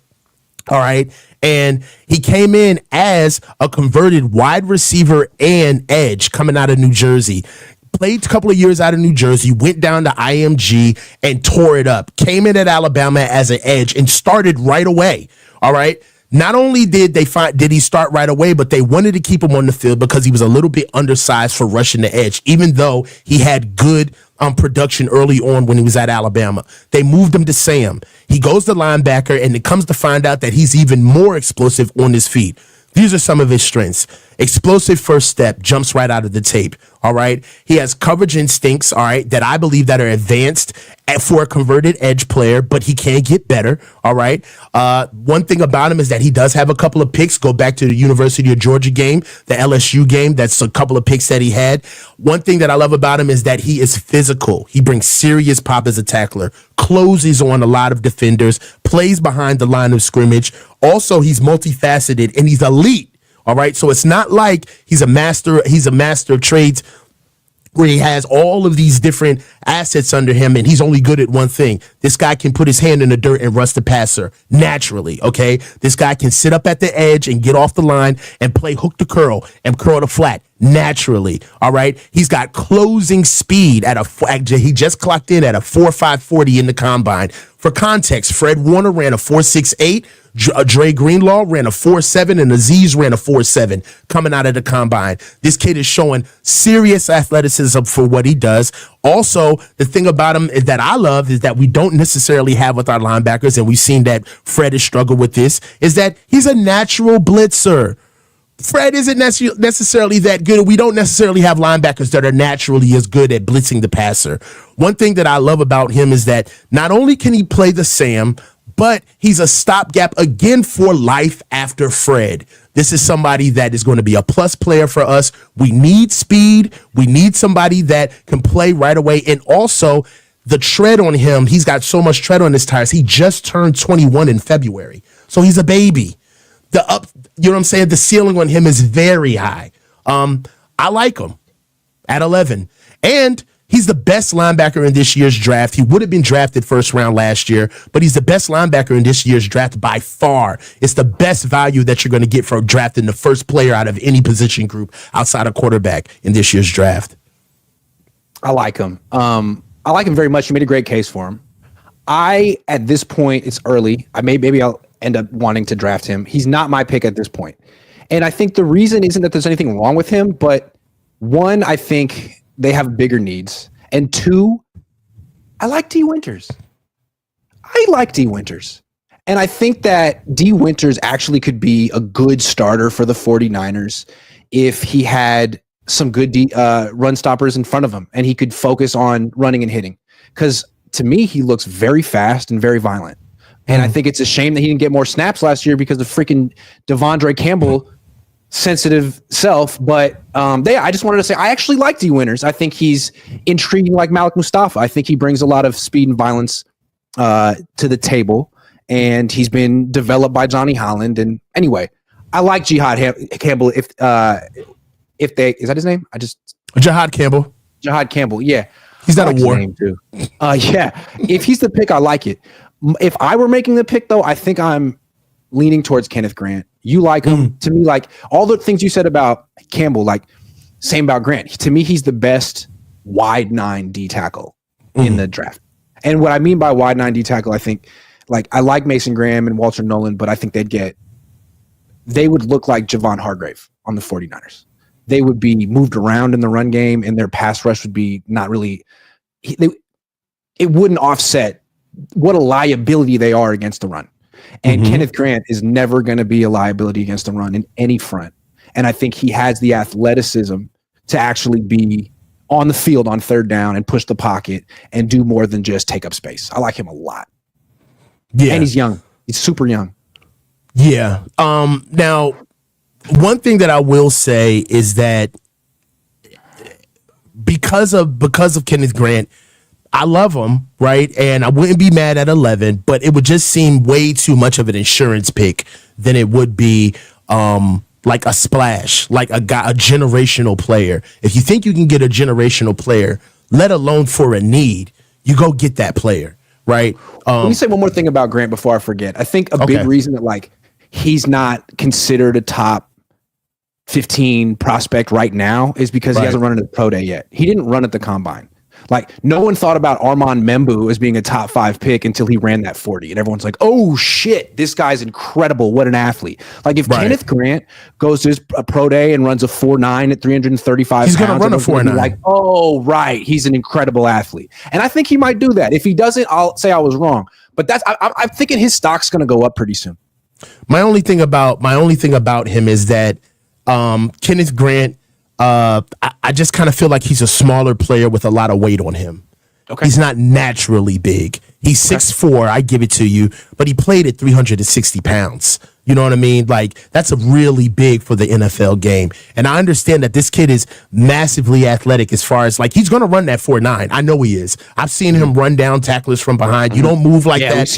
All right. And he came in as a converted wide receiver and edge coming out of New Jersey. Played a couple of years out of New Jersey, went down to IMG and tore it up. Came in at Alabama as an edge and started right away. All right. Not only did he start right away, but they wanted to keep him on the field because he was a little bit undersized for rushing the edge, even though he had good production early on when he was at Alabama. They moved him to Sam. He goes to linebacker, and it comes to find out that he's even more explosive on his feet. These are some of his strengths. Explosive first step, jumps right out of the tape. All right. He has coverage instincts, all right, that I believe that are advanced for a converted edge player, but he can get better. All right. One thing about him is that he does have a couple of picks. Go back to the University of Georgia game, the LSU game. That's a couple of picks that he had. One thing that I love about him is that he is physical. He brings serious pop as a tackler, closes on a lot of defenders, plays behind the line of scrimmage. Also, he's multifaceted and he's elite. All right. So it's not like he's a master of trades where he has all of these different assets under him and he's only good at one thing. This guy can put his hand in the dirt and rush the passer naturally. Okay. This guy can sit up at the edge and get off the line and play hook to curl and curl to flat naturally. All right. He's got closing speed he just clocked in at a 4.5 40 in the combine. For context, Fred Warner ran a 4.68. Dre Greenlaw ran a 4.7 and Aziz ran a 4.7 coming out of the combine. This kid is showing serious athleticism for what he does. Also, the thing about him is that I love is that we don't necessarily have with our linebackers, and we've seen that Fred has struggled with this, is that he's a natural blitzer. Fred isn't necessarily that good. We don't necessarily have linebackers that are naturally as good at blitzing the passer. One thing that I love about him is that not only can he play the Sam, but he's a stopgap again for life after Fred. This is somebody that is going to be a plus player for us. We need speed. We need somebody that can play right away. And also the tread on him, he's got so much tread on his tires. He just turned 21 in February. So he's a baby. you know what I'm saying? The ceiling on him is very high. I like him at 11. And he's the best linebacker in this year's draft. He would have been drafted first round last year, but he's the best linebacker in this year's draft by far. It's the best value that you're going to get for drafting the first player out of any position group outside of quarterback in this year's draft. I like him. I like him very much. You made a great case for him. At this point, it's early. Maybe I'll end up wanting to draft him. He's not my pick at this point. And I think the reason isn't that there's anything wrong with him, but one, I think they have bigger needs. And two, I like D. Winters. And I think that D. Winters actually could be a good starter for the 49ers if he had some good run stoppers in front of him and he could focus on running and hitting. Because to me, he looks very fast and very violent. And I think it's a shame that he didn't get more snaps last year because of freaking Devondre Campbell sensitive self. But I just wanted to say I actually like D. Winters. I think he's intriguing like Malik Mustafa. I think he brings a lot of speed and violence to the table. And he's been developed by Johnny Holland. And anyway, I like Jihad Campbell. Is that his name? Jihad Campbell. Jihad Campbell. Yeah. He's not a war. Name too. Yeah. If he's the pick, I like it. If I were making the pick, though, I think I'm leaning towards Kenneth Grant. You like him. To me, like all the things you said about Campbell, like same about Grant. To me, he's the best wide 9 D tackle in the draft. And what I mean by wide 9 D tackle, I think, like I like Mason Graham and Walter Nolan, but I think they would look like Javon Hargrave on the 49ers. They would be moved around in the run game, and their pass rush would be not really. It wouldn't offset what a liability they are against the run. And Kenneth Grant is never going to be a liability against the run in any front. And I think he has the athleticism to actually be on the field on third down and push the pocket and do more than just take up space. I like him a lot. Yeah. And he's young. He's super young. Yeah. Now, one thing that I will say is that because of Kenneth Grant, I love him, right? And I wouldn't be mad at 11, but it would just seem way too much of an insurance pick than it would be like a splash, like a generational player. If you think you can get a generational player, let alone for a need, you go get that player, right? Let me say one more thing about Grant before I forget. I think a big reason that like he's not considered a top 15 prospect right now is because he hasn't run at the pro day yet. He didn't run at the combine. Like no one thought about Armand Membu as being a top 5 pick until he ran that 40. And everyone's like, oh shit, this guy's incredible. What an athlete. Like if Kenneth Grant goes to his pro day and runs a 4.9 at 335 he's going to run a 4.9. Like, oh, right. He's an incredible athlete. And I think he might do that. If he doesn't, I'll say I was wrong. But I'm thinking his stock's going to go up pretty soon. My only thing about him is that Kenneth Grant, I just kind of feel like he's a smaller player with a lot of weight on him. Okay. He's not naturally big. He's 6'4", I give it to you, but he played at 360 pounds. You know what I mean? Like, that's a really big for the NFL game. And I understand that this kid is massively athletic as far as, like, he's going to run that 4.9. I know he is. I've seen him run down tacklers from behind. You don't move like that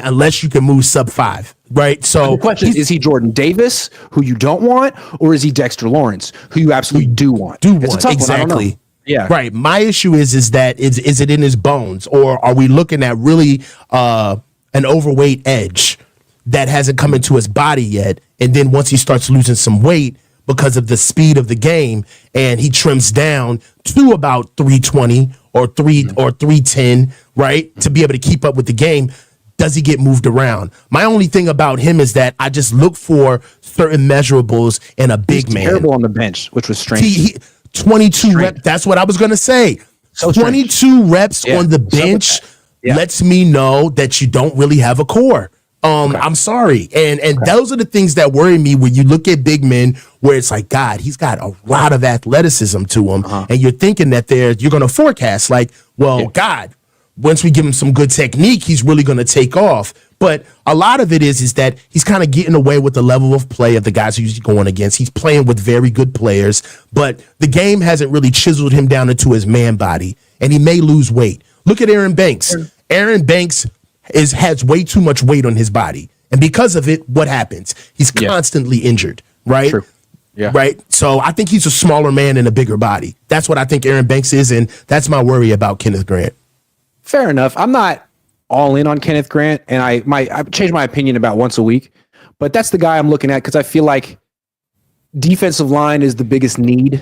unless you can move sub 5. Right. So the question is he Jordan Davis, who you don't want, or is he Dexter Lawrence, who you absolutely do want? Exactly. Yeah. Right. My issue is that is it in his bones, or are we looking at really an overweight edge that hasn't come into his body yet? And then once he starts losing some weight because of the speed of the game, and he trims down to about 320 or 310, right, to be able to keep up with the game. Does he get moved around? My only thing about him is that I just look for certain measurables in a big man. Terrible on the bench, which was strange. 22 reps. That's what I was going to say. So 22 reps on the bench lets me know that you don't really have a core. I'm sorry. And those are the things that worry me when you look at big men where it's like, God, he's got a lot of athleticism to him. And you're thinking that you're going to forecast like, well, God, once we give him some good technique, he's really going to take off. But a lot of it is that he's kind of getting away with the level of play of the guys he's going against. He's playing with very good players, but the game hasn't really chiseled him down into his man body, and he may lose weight. Look at Aaron Banks. Aaron Banks has way too much weight on his body, And because of it, what happens? He's constantly injured, right? True. Yeah. Right. So I think he's a smaller man in a bigger body. That's what I think Aaron Banks is. And that's my worry about Kenneth Grant. Fair enough. I'm not all in on Kenneth Grant, and I change my opinion about once a week, but that's the guy I'm looking at because I feel like defensive line is the biggest need,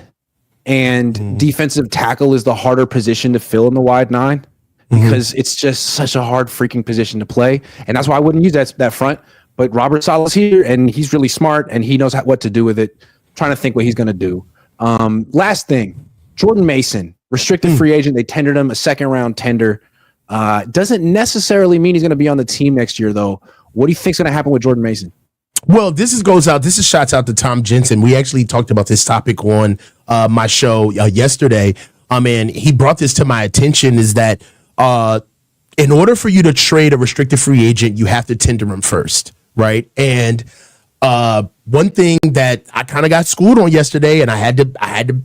and defensive tackle is the harder position to fill in the wide nine because it's just such a hard freaking position to play, and that's why I wouldn't use that front. But Robert Saleh's here, and he's really smart, and he knows what to do with it. I'm trying to think what he's going to do. Last thing, Jordan Mason, restricted free agent. They tendered him a second-round tender. Doesn't necessarily mean he's going to be on the team next year, though. What do you think's going to happen with Jordan Mason? Well, this is shots out to Tom Jensen. We actually talked about this topic on my show yesterday. And he brought this to my attention is that in order for you to trade a restricted free agent, you have to tender him first, right? And one thing that I kind of got schooled on yesterday, and I had to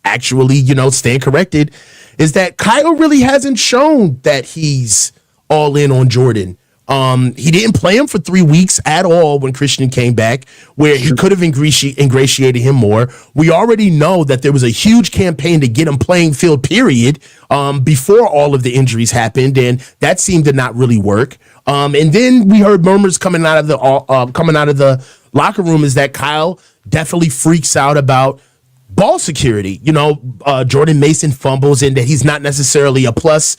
actually, stand corrected, is that Kyle really hasn't shown that he's all in on Jordan. He didn't play him for 3 weeks at all when Christian came back, where he could have ingratiated him more. We already know that there was a huge campaign to get him playing field, period, before all of the injuries happened, and that seemed to not really work. And then we heard murmurs coming out of the locker room is that Kyle definitely freaks out about ball security. Jordan Mason fumbles and that he's not necessarily a plus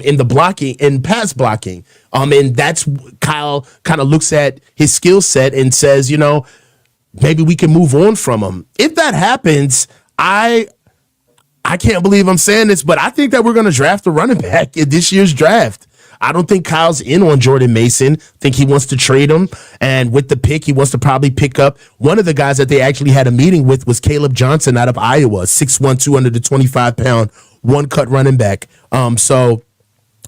in the blocking and pass blocking. And that's Kyle kind of looks at his skill set and says, maybe we can move on from him. If that happens, I can't believe I'm saying this, but I think that we're going to draft a running back in this year's draft. I don't think Kyle's in on Jordan Mason. I think he wants to trade him. And with the pick, he wants to probably pick up one of the guys that they actually had a meeting with was Caleb Johnson out of Iowa, 6'1", 225-pound, one-cut running back. So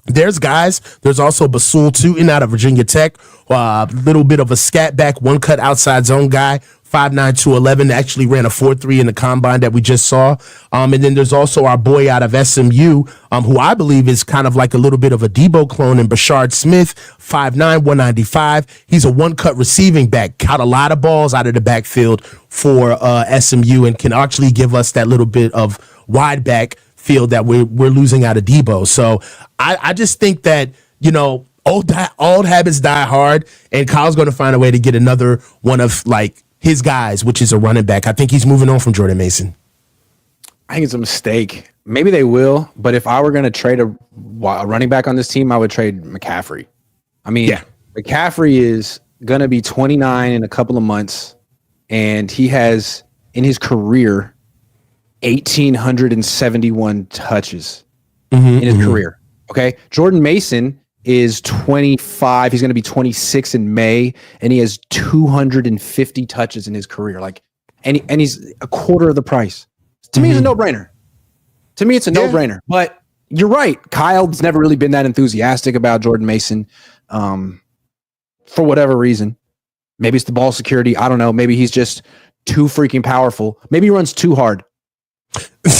there's guys. There's also Basul Tootin out of Virginia Tech, a little bit of a scat back, one-cut outside zone guy. 5'9", 211, actually ran a 4.3 in the combine that we just saw. And then there's also our boy out of SMU, who I believe is kind of like a little bit of a Debo clone, in Bashard Smith, 5'9", 195. He's a one-cut receiving back, caught a lot of balls out of the backfield for SMU and can actually give us that little bit of wide back field that we're losing out of Debo. So I just think that, old habits die hard, and Kyle's going to find a way to get another one of his guys, which is a running back. I think he's moving on from Jordan Mason. I think it's a mistake. Maybe they will, but if I were going to trade a running back on this team, I would trade McCaffrey. I mean, McCaffrey is going to be 29 in a couple of months, and he has, in his career, 1,871 touches in his career. Okay? Jordan Mason is 25. He's going to be 26 in May, and he has 250 touches in his career. And he's a quarter of the price. To me, it's a no-brainer. To me, it's a no-brainer. But you're right. Kyle's never really been that enthusiastic about Jordan Mason for whatever reason. Maybe it's the ball security. I don't know. Maybe he's just too freaking powerful. Maybe he runs too hard.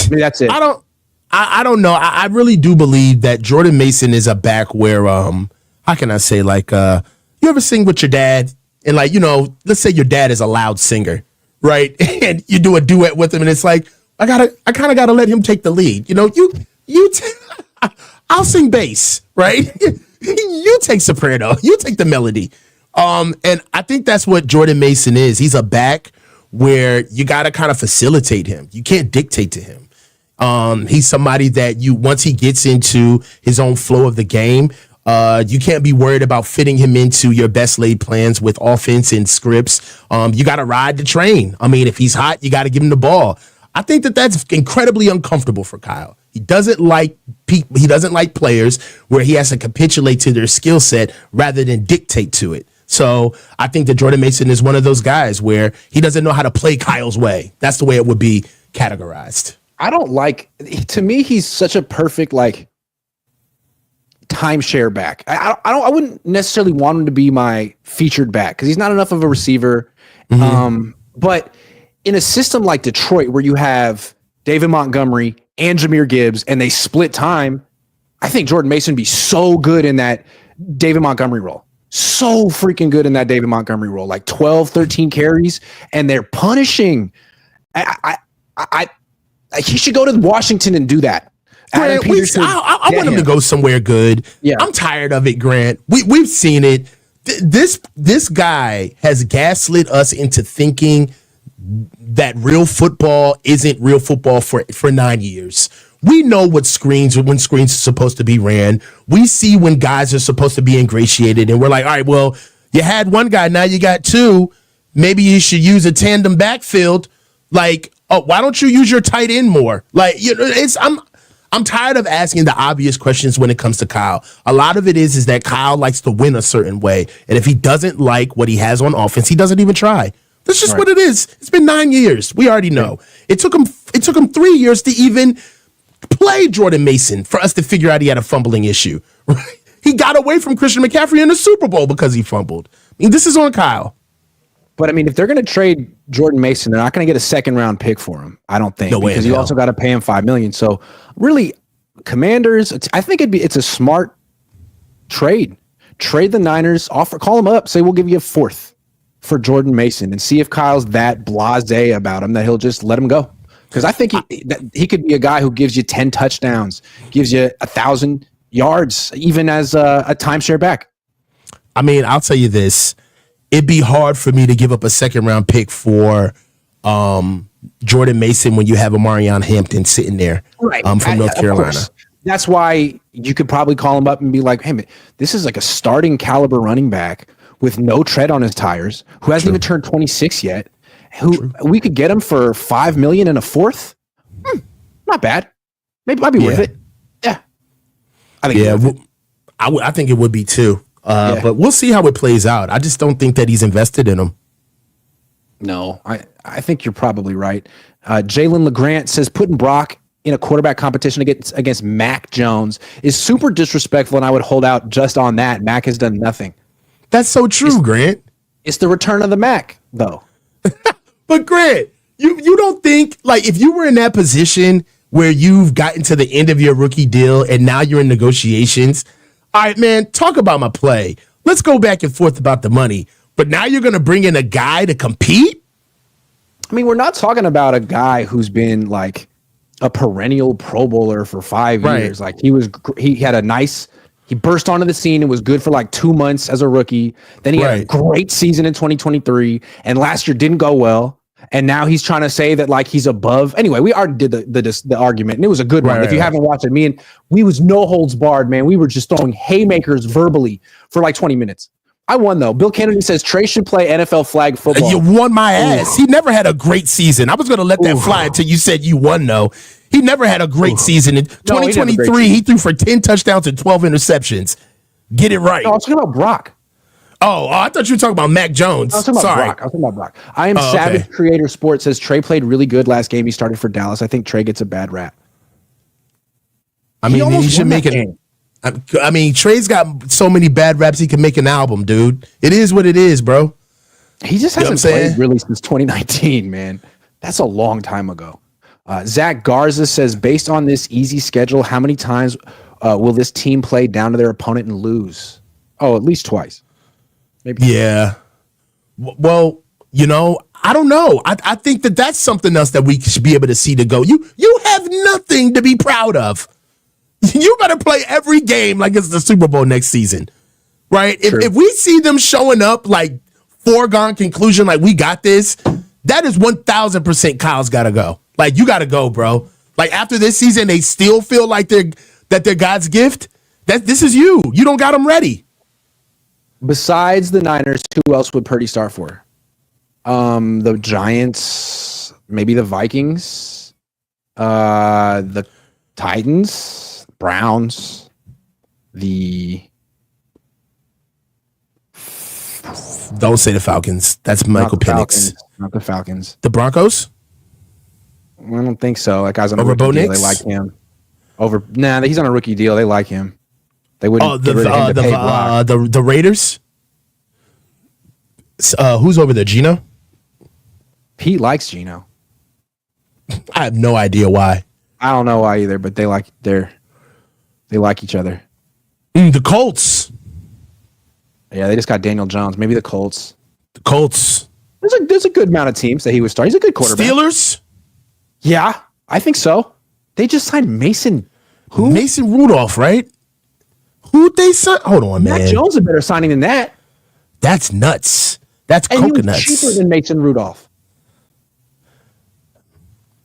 Maybe that's it. I don't know. I really do believe that Jordan Mason is a back where, how can I say, you ever sing with your dad and let's say your dad is a loud singer, right? And you do a duet with him and it's like, I kind of got to let him take the lead. I'll sing bass, right? You take soprano, you take the melody. And I think that's what Jordan Mason is. He's a back where you got to kind of facilitate him. You can't dictate to him. He's somebody that once he gets into his own flow of the game, you can't be worried about fitting him into your best laid plans with offense and scripts. You got to ride the train. I mean, if he's hot, you got to give him the ball. I think that's incredibly uncomfortable for Kyle. He doesn't like players where he has to capitulate to their skill set rather than dictate to it. So I think that Jordan Mason is one of those guys where he doesn't know how to play Kyle's way. That's the way it would be categorized. To me, he's such a perfect timeshare back. I wouldn't necessarily want him to be my featured back because he's not enough of a receiver. But in a system like Detroit where you have David Montgomery and Jahmyr Gibbs and they split time, I think Jordan Mason would be so good in that David Montgomery role. so freaking good in that David Montgomery role, like 12, 13 carries, and they're punishing. He should go to Washington and do that. Grant, I want him to go somewhere good. Yeah. I'm tired of it, Grant. We've seen it. This guy has gaslit us into thinking that real football isn't real football for 9 years. We know when screens are supposed to be ran. We see when guys are supposed to be ingratiated, and we're like, all right, well, you had one guy, now you got two. Maybe you should use a tandem backfield. Like, oh, why don't you use your tight end more? Like, I'm tired of asking the obvious questions when it comes to Kyle. A lot of it is that Kyle likes to win a certain way, and if he doesn't like what he has on offense, he doesn't even try. That's just what it is. It's been 9 years. We already know. It took him 3 years to even play Jordan Mason for us to figure out he had a fumbling issue. Right? He got away from Christian McCaffrey in the Super Bowl because he fumbled. I mean, this is on Kyle. But I mean, if they're going to trade Jordan Mason, they're not going to get a second-round pick for him. I don't think, because you also got to pay him $5 million. So really, Commanders, I think it's a smart trade. Trade the Niners, call them up, say we'll give you a fourth for Jordan Mason, and see if Kyle's that blasé about him that he'll just let him go. Because I think he could be a guy who gives you 10 touchdowns, gives you 1,000 yards, even as a timeshare back. I mean, I'll tell you this. It'd be hard for me to give up a second-round pick for Jordan Mason when you have a Marion Hampton sitting there from North Carolina. That's why you could probably call him up and be like, hey, man, this is like a starting caliber running back with no tread on his tires, who hasn't even turned 26 yet, we could get him for $5 million and a fourth. Not bad. Maybe might be worth it. Yeah. I think it would be too. But we'll see how it plays out. I just don't think that he's invested in him. No, I think you're probably right. Jalen LeGrant says putting Brock in a quarterback competition against Mac Jones is super disrespectful, and I would hold out just on that. Mac has done nothing. That's so true, Grant. It's the return of the Mac, though. But Grant, you don't think, like, if you were in that position where you've gotten to the end of your rookie deal and now you're in negotiations, all right, man, talk about my play. Let's go back and forth about the money. But now you're going to bring in a guy to compete? I mean, we're not talking about a guy who's been like a perennial Pro Bowler for 5 years. Like he burst onto the scene and was good for like 2 months as a rookie. Then he had a great season in 2023, and last year didn't go well. And now he's trying to say that like he's above. Anyway, we already did the argument, and it was a good one. If you haven't watched it, we was no holds barred, man. We were just throwing haymakers verbally for like 20 minutes. I won, though. Bill Kennedy says Trey should play NFL flag football. You won my ass. He never had a great season. I was going to let that fly until you said you won, though. He never had a great season. In 2023, he threw for 10 touchdowns and 12 interceptions. Get it right. No, I was talking about Brock. Oh, I thought you were talking about Mac Jones. I was talking about Brock. I am Savage Creator Sports says Trey played really good last game. He started for Dallas. I think Trey gets a bad rap. I mean, he should make it. I mean, Trey's got so many bad raps he can make an album, dude. It is what it is, bro. He just hasn't played really since 2019, man. That's a long time ago. Zach Garza says, based on this easy schedule, how many times will this team play down to their opponent and lose? Oh, at least twice. Maybe. Yeah. Well, I don't know. I think that's something else that we should be able to see to go. You have nothing to be proud of. You better play every game like it's the Super Bowl next season, right? If we see them showing up like foregone conclusion, like we got this, that is 1,000% Kyle's got to go. Like, you got to go, bro. Like, after this season, they still feel like they're God's gift. This is you. You don't got them ready. Besides the Niners, who else would Purdy start for? The Giants, maybe the Vikings, the Titans. Browns, don't say the Falcons. That's Michael Penix. Not the Falcons. The Broncos? I don't think so. That guy's on a rookie deal. They like him. He's on a rookie deal. They like him. They wouldn't get rid of him to pay Brock. The Raiders? Who's over there? Geno? Pete likes Geno. I have no idea why. I don't know why either, but they like each other. The Colts. Yeah, they just got Daniel Jones. Maybe the Colts. The Colts. There's a good amount of teams that he would start. He's a good quarterback. Steelers? Yeah, I think so. They just signed Mason. Who? Mason Rudolph, right? Who'd they sign? Hold on, man. Mac Jones is a better signing than that. That's nuts. That's and coconuts. He was cheaper than Mason Rudolph.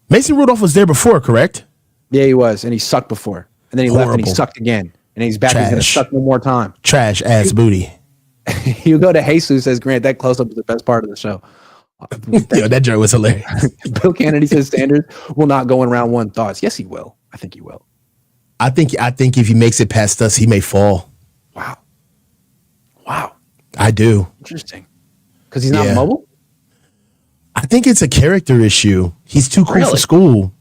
Mason Rudolph was there before, correct? Yeah, he was, and he sucked before. And then he left and he sucked again. And he's back. He's going to suck one more time. Trash ass booty. You go to Jesus, says, Grant, that close-up was the best part of the show. Yo, that joke was hilarious. Bill Kennedy says Sanders will not go in round one. Thoughts? Yes, he will. I think he will. I think if he makes it past us, he may fall. Wow. I do. Interesting. Because he's not mobile? I think it's a character issue. He's too cool for school.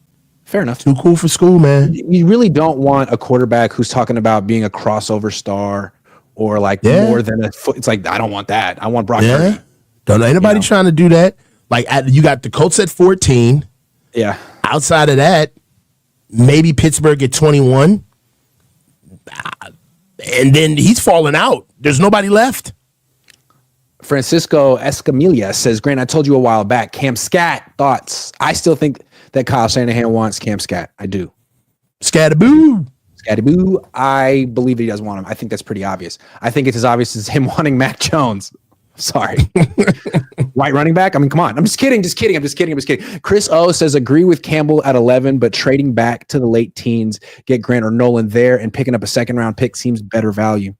Fair enough. Too cool for school, man. You really don't want a quarterback who's talking about being a crossover star or like more than a foot. It's like, I don't want that. I want Brock Purdy. Don't know anybody trying to do that. Like, you got the Colts at 14. Yeah. Outside of that, maybe Pittsburgh at 21. And then he's falling out. There's nobody left. Francisco Escamilla says, Grant, I told you a while back, Cam Scat, thoughts? I still think that Kyle Shanahan wants Cam Scat. I do. Scattaboo. Scattaboo. I believe he does want him. I think that's pretty obvious. I think it's as obvious as him wanting Mac Jones. Sorry. Right running back? I mean, come on. I'm just kidding. Chris O says, agree with Campbell at 11, but trading back to the late teens, get Grant or Nolan there, and picking up a second-round pick seems better value.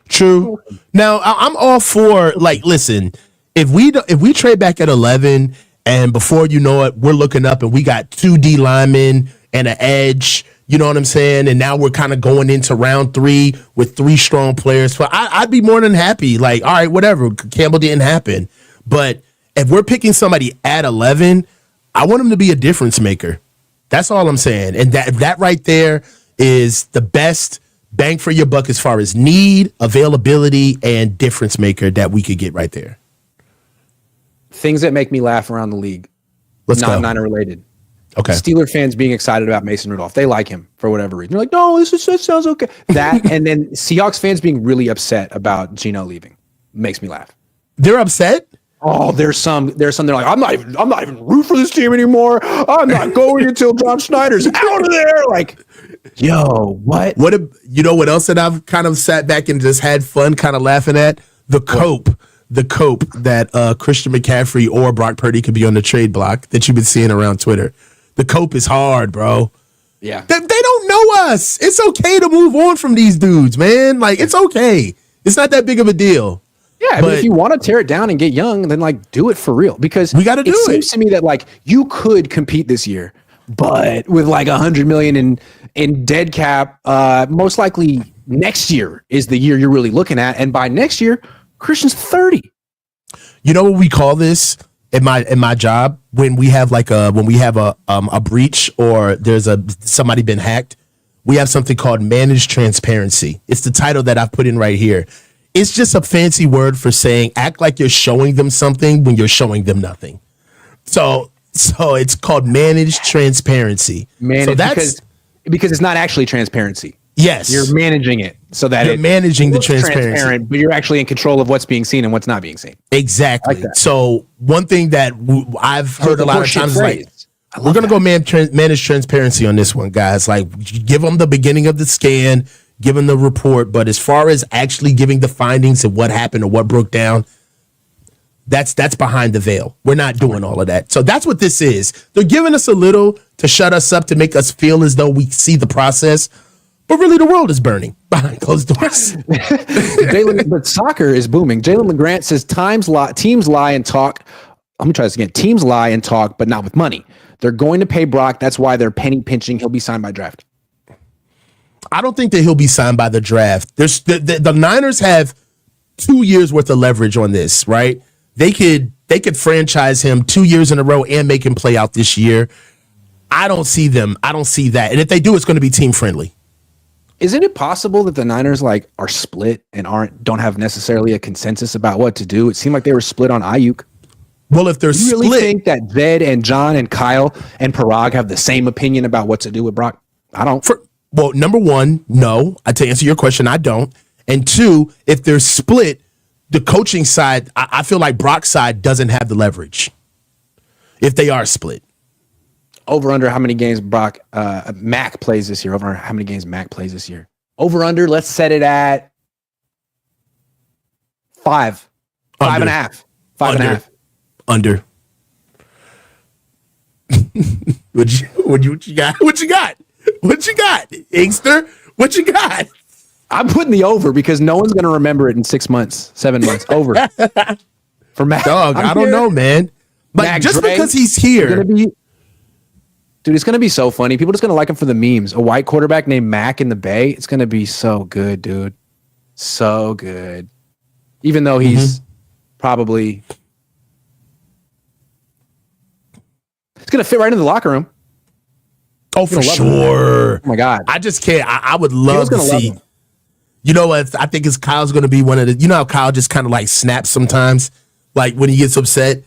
True. Now, I'm all for, like, listen, if we trade back at 11 and before you know it, we're looking up and we got 2 D linemen and an edge, you know what I'm saying? And now we're kind of going into round 3 with 3 strong players. So I'd be more than happy. Like, all right, whatever. Campbell didn't happen. But if we're picking somebody at 11, I want him to be a difference maker. That's all I'm saying. And that right there is the best bang for your buck as far as need, availability, and difference maker that we could get right there. Things that make me laugh around the league. Let's go. Niner related. Okay. Steeler fans being excited about Mason Rudolph. They like him for whatever reason. They're like, no, this sounds okay. That and then Seahawks fans being really upset about Geno leaving makes me laugh. They're upset? Oh, there's some they're like, I'm not even root for this team anymore. I'm not going until John Schneider's out of there. Like, yo, what? You know what else that I've kind of sat back and just had fun kind of laughing at? The cope that Christian McCaffrey or Brock Purdy could be on the trade block that you've been seeing around Twitter. The cope is hard, bro. Yeah. They don't know us. It's okay to move on from these dudes, man. Like, it's okay. It's not that big of a deal. Yeah, but if you want to tear it down and get young, then like do it for real. Because we got to do it. It seems to me that like you could compete this year, but with like $100 million in dead cap, most likely next year is the year you're really looking at, and by next year, Christian's 30. You know what we call this in my job when we have a breach or there's somebody been hacked? We have something called managed transparency. It's the title that I've put in right here. It's just a fancy word for saying act like you're showing them something when you're showing them nothing. So it's called managed transparency. So that's because it's not actually transparency. Yes, you're managing it so that you're managing the transparency, but you're actually in control of what's being seen and what's not being seen. Exactly. Like so one thing that I've heard a lot of times is like, we're gonna go manage transparency on this one, guys. Like, give them the beginning of the scan. Give them the report, but as far as actually giving the findings of what happened or what broke down, that's behind the veil. We're not doing all of that. So that's what this is. They're giving us a little to shut us up, to make us feel as though we see the process, but really the world is burning behind closed doors. But soccer is booming. Jalen LeGrant says teams lie and talk. Let me try this again. Teams lie and talk, but not with money. They're going to pay Brock. That's why they're penny pinching. He'll be signed by draft. I don't think that he'll be signed by the draft. There's the Niners have 2 years worth of leverage on this, right? They could franchise him 2 years in a row and make him play out this year. I don't see that. And if they do, it's going to be team friendly. Isn't it possible that the Niners like are split and don't have necessarily a consensus about what to do? It seemed like they were split on Ayuk. Well, if they're split, you really think that Zed and John and Kyle and Parag have the same opinion about what to do with Brock? I don't. Well, number one, no. To answer your question, I don't. And two, if they're split, the coaching side, I feel like Brock's side doesn't have the leverage if they are split. Over under how many games Mac plays this year? Over how many games Mac plays this year? Over under, let's set it at 5. 5.5. 5.5. Under. What you got? What you got? What you got, Inkster? What you got? I'm putting the over because no one's going to remember it in 6 months, 7 months. Over. For Mac. Dog, I don't know, man. Like, Mac just Dre, because he's here. Dude, it's going to be so funny. People are just going to like him for the memes. A white quarterback named Mac in the Bay. It's going to be so good, dude. So good. Even though he's probably... It's going to fit right into the locker room. Oh, for sure. Oh, my God. I just can't. I would love to see... You know what? I think Kyle's going to be one of the... You know how Kyle just kind of like snaps sometimes? Like when he gets upset?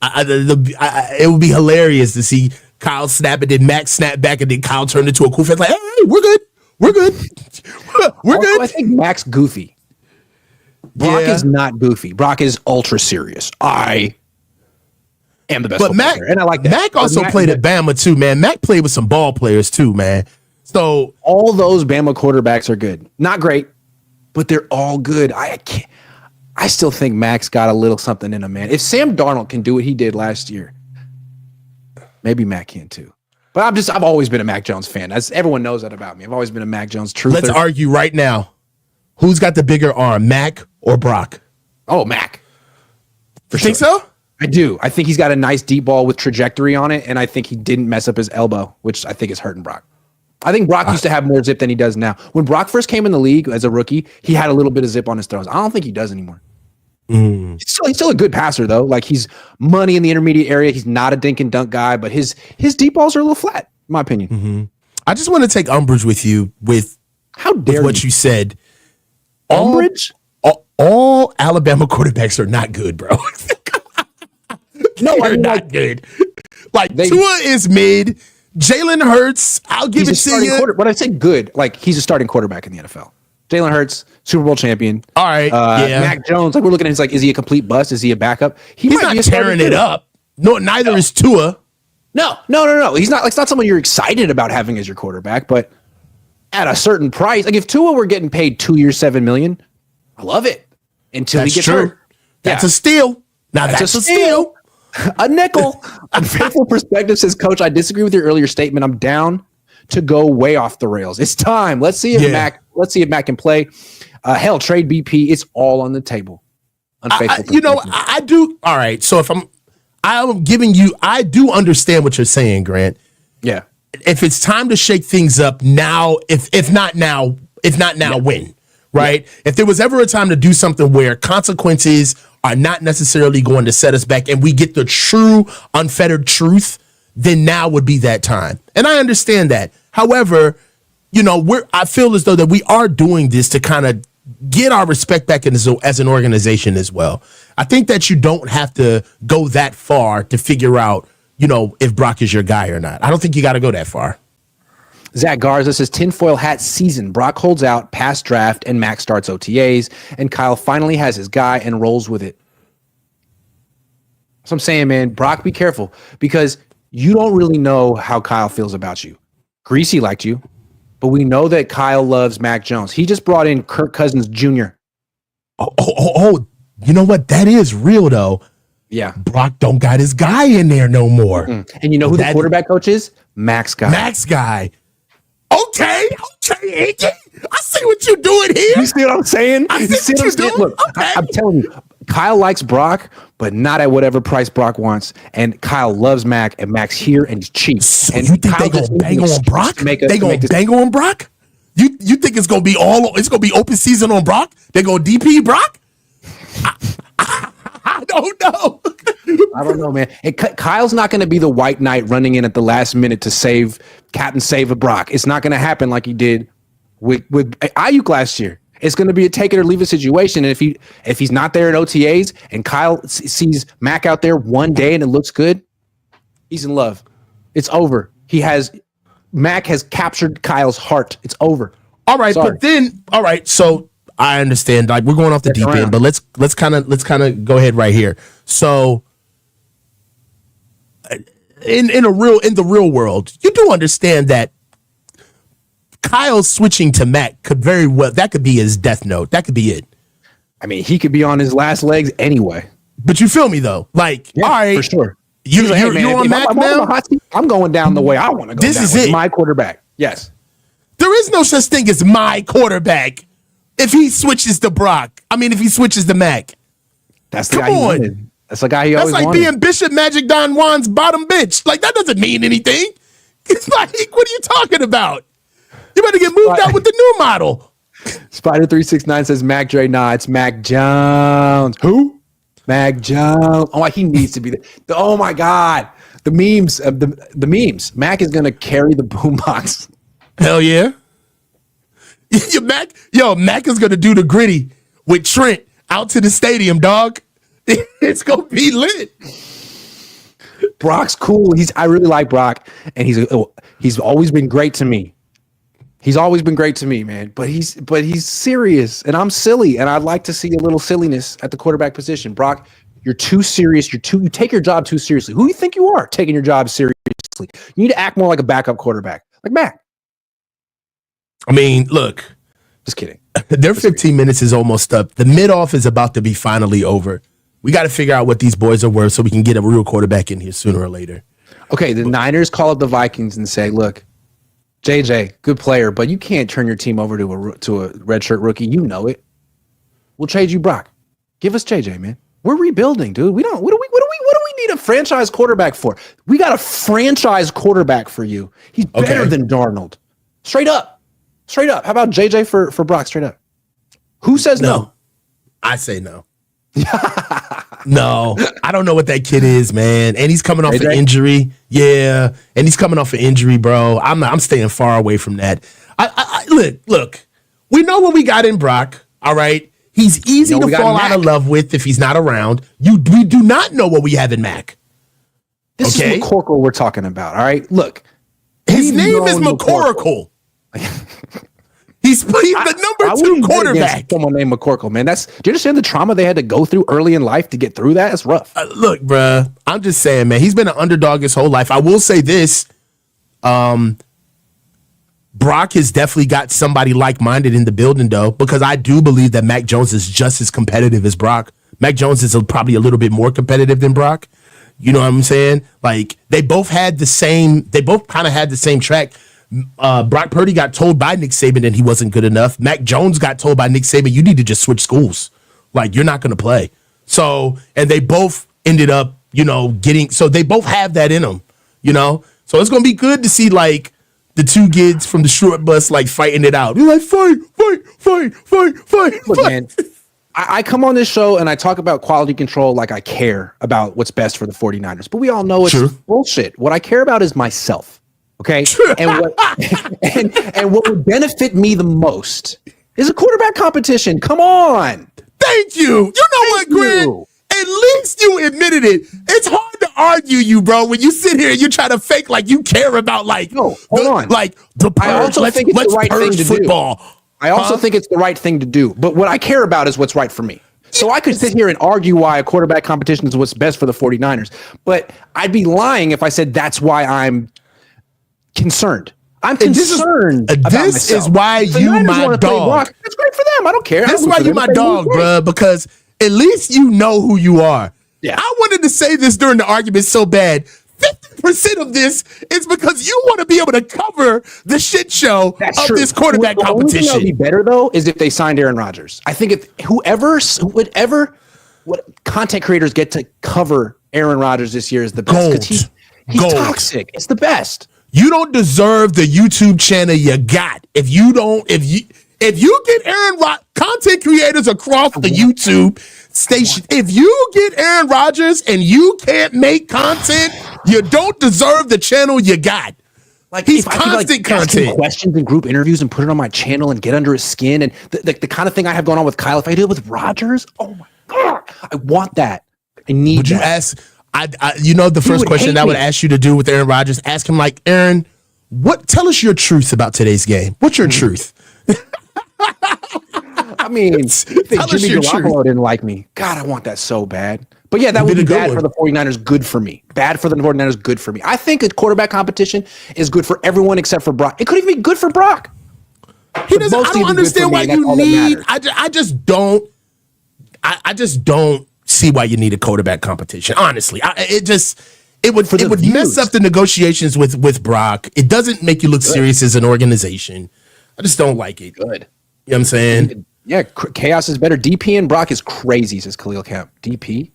It would be hilarious to see Kyle snap and then Max snap back and then Kyle turned into a cool face like, hey, we're good. We're good. We're good. I think Mac's goofy. Brock is not goofy. Brock is ultra serious. I am the best player. And I like that. Mac also played at Bama too, man. Mac played with some ball players too, man. So all those Bama quarterbacks are good. Not great, but they're all good. I still think Mac's got a little something in him, man. If Sam Darnold can do what he did last year, maybe Mac can too. But I've always been a Mac Jones fan. Everyone knows that about me. I've always been a Mac Jones truther. Let's argue right now. Who's got the bigger arm, Mac or Brock? Oh, Mac. You think so? I do. I think he's got a nice deep ball with trajectory on it, and I think he didn't mess up his elbow, which I think is hurting Brock. I think Brock used to have more zip than he does now. When Brock first came in the league as a rookie, he had a little bit of zip on his throws. I don't think he does anymore. He's still a good passer, though. Like, he's money in the intermediate area. He's not a dink and dunk guy, but his deep balls are a little flat, in my opinion. I just want to take umbrage with you with what you said. Umbrage? All Alabama quarterbacks are not good, bro. No, they're not good. Like, Tua is mid. Jalen Hurts, I'll give it to you. When I say good, like, he's a starting quarterback in the NFL. Jalen Hurts, Super Bowl champion. All right, Mac Jones, like, we're looking at his, like, is he a complete bust? Is he a backup? He's not tearing it up. No, neither is Tua. No. He's not. Like, it's not someone you're excited about having as your quarterback, but at a certain price, like if Tua were getting paid 2 years, $7 million, I love it until he gets hurt. That's a steal. Now that's a steal. A nickel. Unfaithful Perspective says, Coach, I disagree with your earlier statement. I'm down to go way off the rails. It's time. Let's see if Mac can play. Hell, trade BP. It's all on the table. Unfaithful. I do. All right. So if I'm giving you, I do understand what you're saying, Grant. Yeah. If it's time to shake things up now, if not now, when? Right? Yeah. If there was ever a time to do something where consequences are not necessarily going to set us back and we get the true unfettered truth, then now would be that time. And I understand that. However, I feel as though that we are doing this to kind of get our respect back as an organization as well. I think that you don't have to go that far to figure out, if Brock is your guy or not. I don't think you got to go that far. Zach Garza says, tinfoil hat season. Brock holds out past draft and Max starts OTAs, and Kyle finally has his guy and rolls with it. So I'm saying, man, Brock, be careful because you don't really know how Kyle feels about you. Greasy liked you, but we know that Kyle loves Mac Jones. He just brought in Kirk Cousins Jr. Oh, you know what? That is real, though. Yeah. Brock don't got his guy in there no more. And you know who the quarterback coach is? Max guy. Okay. I see what you're doing here. You see what I'm saying? I see what you're doing. Look, okay. I'm telling you, Kyle likes Brock, but not at whatever price Brock wants. And Kyle loves Mac, and Mac's here, and he's cheap. So and you think they're going to bang on Brock? They going to bang on Brock? You think it's going to be open season on Brock? They're going to DP Brock? I don't know. I don't know, man. Kyle's not going to be the white knight running in at the last minute to save a Brock. It's not going to happen like he did with Ayuk last year. It's going to be a take it or leave it situation. And if he's not there at OTAs and Kyle sees Mac out there one day and it looks good, he's in love. It's over. Mac has captured Kyle's heart. It's over. All right, sorry. So I understand. Like, we're going off the deep end, but let's kind of go ahead right here. So, in the real world, you do understand that Kyle switching to Mac could be his death note. That could be it. I mean, he could be on his last legs anyway. But you feel me though? Like, yeah, all right, for sure. You're on Mac now. I'm going down the way I want to go. This is it. My quarterback. Yes. There is no such thing as my quarterback if he switches to Brock. I mean, if he switches to Mac. That's the guy he wanted. That's the guy he always wanted. That's like being Bishop Magic Don Juan's bottom bitch. Like, that doesn't mean anything. It's like, what are you talking about? You better get moved out with the new model. Spider369 says Mac Dre. Nah, it's Mac Jones. Who? Mac Jones. Oh, he needs to be there. Oh my God. The memes. The memes. Mac is gonna carry the boombox. Hell yeah. Mac is gonna do the gritty with Trent out to the stadium, dog. It's gonna be lit. Brock's cool. I really like Brock, and he's always been great to me. He's always been great to me, man. But he's serious, and I'm silly, and I'd like to see a little silliness at the quarterback position. Brock, you're too serious. You take your job too seriously. Who do you think you are taking your job seriously? You need to act more like a backup quarterback, like Mac. I mean, look. Just kidding. Their 15 minutes is almost up. The mid-off is about to be finally over. We got to figure out what these boys are worth so we can get a real quarterback in here sooner or later. Okay, the Niners call up the Vikings and say, look, JJ, good player, but you can't turn your team over to a redshirt rookie. You know it. We'll trade you Brock. Give us JJ, man. We're rebuilding, dude. What do we need a franchise quarterback for? We got a franchise quarterback for you. He's better than Darnold. Straight up. How about JJ for Brock? Straight up. Who says no? I say no. No, I don't know what that kid is, man. And he's coming off an injury. Yeah, and he's coming off an injury, bro. I'm staying far away from that. Look. We know what we got in Brock. All right, he's easy to fall out of love with if he's not around. We do not know what we have in Mac. This is McCorkle we're talking about. All right, look. His name is McCorkle. He's the number 2 quarterback. Someone named McCorkle, man. Do you understand the trauma they had to go through early in life to get through that? It's rough. Look, bruh, I'm just saying, man. He's been an underdog his whole life. I will say this: Brock has definitely got somebody like-minded in the building, though, because I do believe that Mac Jones is just as competitive as Brock. Mac Jones is probably a little bit more competitive than Brock. You know what I'm saying? Like, they both kind of had the same track. Brock Purdy got told by Nick Saban that he wasn't good enough. Mac Jones got told by Nick Saban, you need to just switch schools. Like, you're not going to play. So, and they both ended up, so they both have that in them, So it's going to be good to see, like, the two kids from the short bus, like, fighting it out. You're like, fight. Look, man, I come on this show and I talk about quality control like I care about what's best for the 49ers. But we all know it's bullshit. What I care about is myself. Okay, and what would benefit me the most is a quarterback competition. Come on. Thank you. You know what, Grant? At least you admitted it. It's hard to argue you, bro, when you sit here and you try to fake like you care about the purge. I also think it's the right thing to do. I also think it's the right thing to do. But what I care about is what's right for me. So I could sit here and argue why a quarterback competition is what's best for the 49ers, but I'd be lying if I said that's why I'm concerned. I'm concerned. This is why you my dog. It's great for them. I don't care. This is why you my dog, bro, because at least you know who you are. Yeah. I wanted to say this during the argument so bad. 50% of this is because you want to be able to cover the shit show of this quarterback competition. The only thing that would be better, though, is if they signed Aaron Rodgers. I think if what content creators get to cover Aaron Rodgers this year is the best. Because he's toxic. It's the best. You don't deserve the YouTube channel you got. If you get content creators across the YouTube station, if you get Aaron Rodgers and you can't make content, you don't deserve the channel you got. Like, he's constant content. Questions and group interviews and put it on my channel and get under his skin and the kind of thing I have going on with Kyle. If I do it with Rodgers, oh my God, I want that. I need. Would you ask? The first question I would ask you to do with Aaron Rodgers, ask him like, Aaron, tell us your truth about today's game. What's your truth? I mean, I think Jimmy Garoppolo didn't like me. God, I want that so bad. But yeah, that would be bad for the 49ers, good for me. Bad for the 49ers, good for me. I think a quarterback competition is good for everyone except for Brock. It could even be good for Brock. He doesn't. I don't understand why you need. I just don't. I just don't see why you need a quarterback competition. Honestly, it would mess up the negotiations with Brock. It doesn't make you look serious as an organization. I just don't like it. Good. You know what I'm saying? Yeah, chaos is better. DP and Brock is crazy, says Khalil Camp. DP?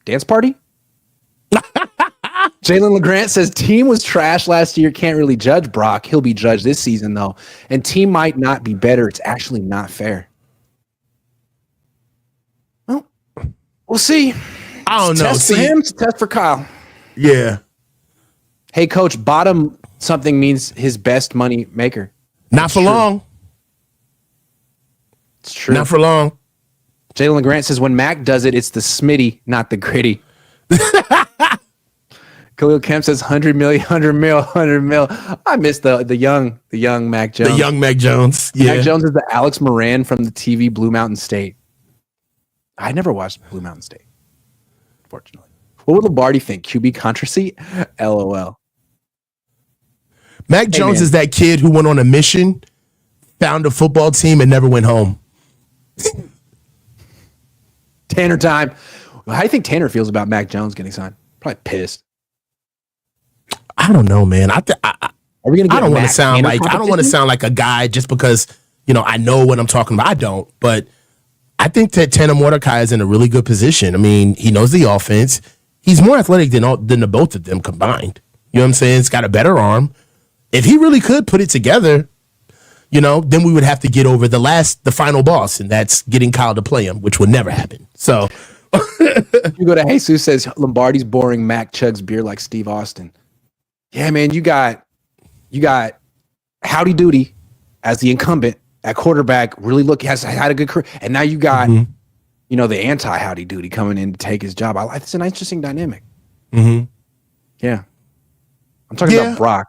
Dance party? Jalen LeGrant says team was trash last year. Can't really judge Brock. He'll be judged this season, though. And team might not be better. It's actually not fair. Well, we'll see. I don't know. Test for him, it's a test for Kyle. Yeah. Hey, coach, bottom something means his best money maker. Not for long. It's true. Not for long. Jalen LeGrant says when Mac does it, it's the Smitty, not the gritty. Khalil Kemp says 100 million, 100 mil, 100 mil. I miss the young Mac Jones. The young Mac Jones. Yeah. Mac Jones is the Alex Moran from the TV Blue Mountain State. I never watched Blue Mountain State, unfortunately. What would Lombardi think? QB controversy? LOL. Mac Jones is that kid who went on a mission, found a football team, and never went home. Tanner time. How do you think Tanner feels about Mac Jones getting signed? Probably pissed. I don't know, man. Are we gonna get I don't want to sound like a guy just because I know what I'm talking about. I don't, but I think that Tanner Mordecai is in a really good position. I mean, he knows the offense. He's more athletic than the both of them combined. You know what I'm saying? He's got a better arm. If he really could put it together, then we would have to get over the final boss, and that's getting Kyle to play him, which would never happen. So you go to Jesus says Lombardi's boring. Mac chugs beer like Steve Austin. Yeah, man, you got Howdy Doody as the incumbent at quarterback. Really has had a good career, and now you got the anti Howdy Doody coming in to take his job. It's an interesting dynamic. Mm-hmm. Yeah, I'm talking about Brock.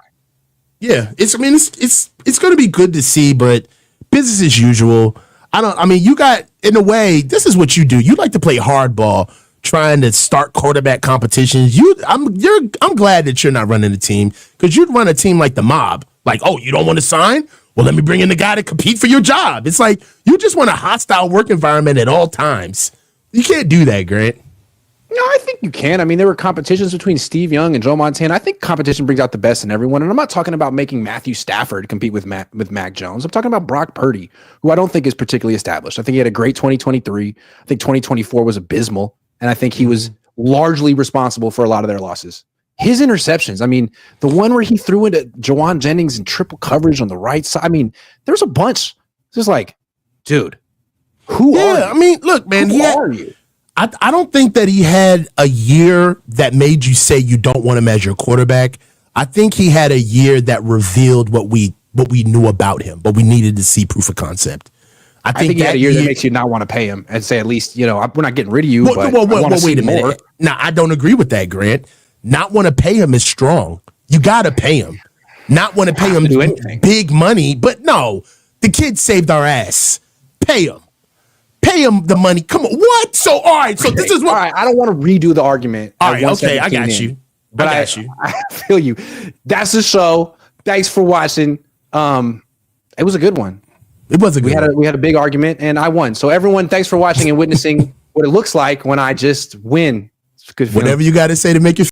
Yeah, it's going to be good to see, but business as usual. You got, in a way, this is what you do. You like to play hardball, trying to start quarterback competitions. I'm glad that you're not running a team, because you'd run a team like the mob. Like, oh, you don't want to sign? Well, let me bring in the guy to compete for your job. It's like you just want a hostile work environment at all times. You can't do that, Grant. No, I think you can. I mean, there were competitions between Steve Young and Joe Montana. I think competition brings out the best in everyone. And I'm not talking about making Matthew Stafford compete with Mac Jones. I'm talking about Brock Purdy, who I don't think is particularly established. I think he had a great 2023. I think 2024 was abysmal. And I think he was largely responsible for a lot of their losses. His interceptions, I mean, the one where he threw into Jawan Jennings in triple coverage on the right side. I mean, there's a bunch. It's just like, dude, who are you? I mean, look, man, who are you? I don't think that he had a year that made you say you don't want to measure a quarterback. I think he had a year that revealed what we knew about him, but we needed to see proof of concept. I think he had a year that makes you not want to pay him and say, at least, we're not getting rid of you. Wait a minute. Now, I don't agree with that, Grant. Not want to pay him is strong. You got to pay him. Not want to pay him big money, but no, the kid saved our ass. Pay him. Pay him the money. Come on. What? So, all right. So this is what. All right. I don't want to redo the argument. All right. Okay. I got you. But I feel you. That's the show. Thanks for watching. It was a good one. It was a good one. We had a big argument and I won. So everyone, thanks for watching and witnessing what it looks like when I just win. It's good feeling. Whatever you got to say to make you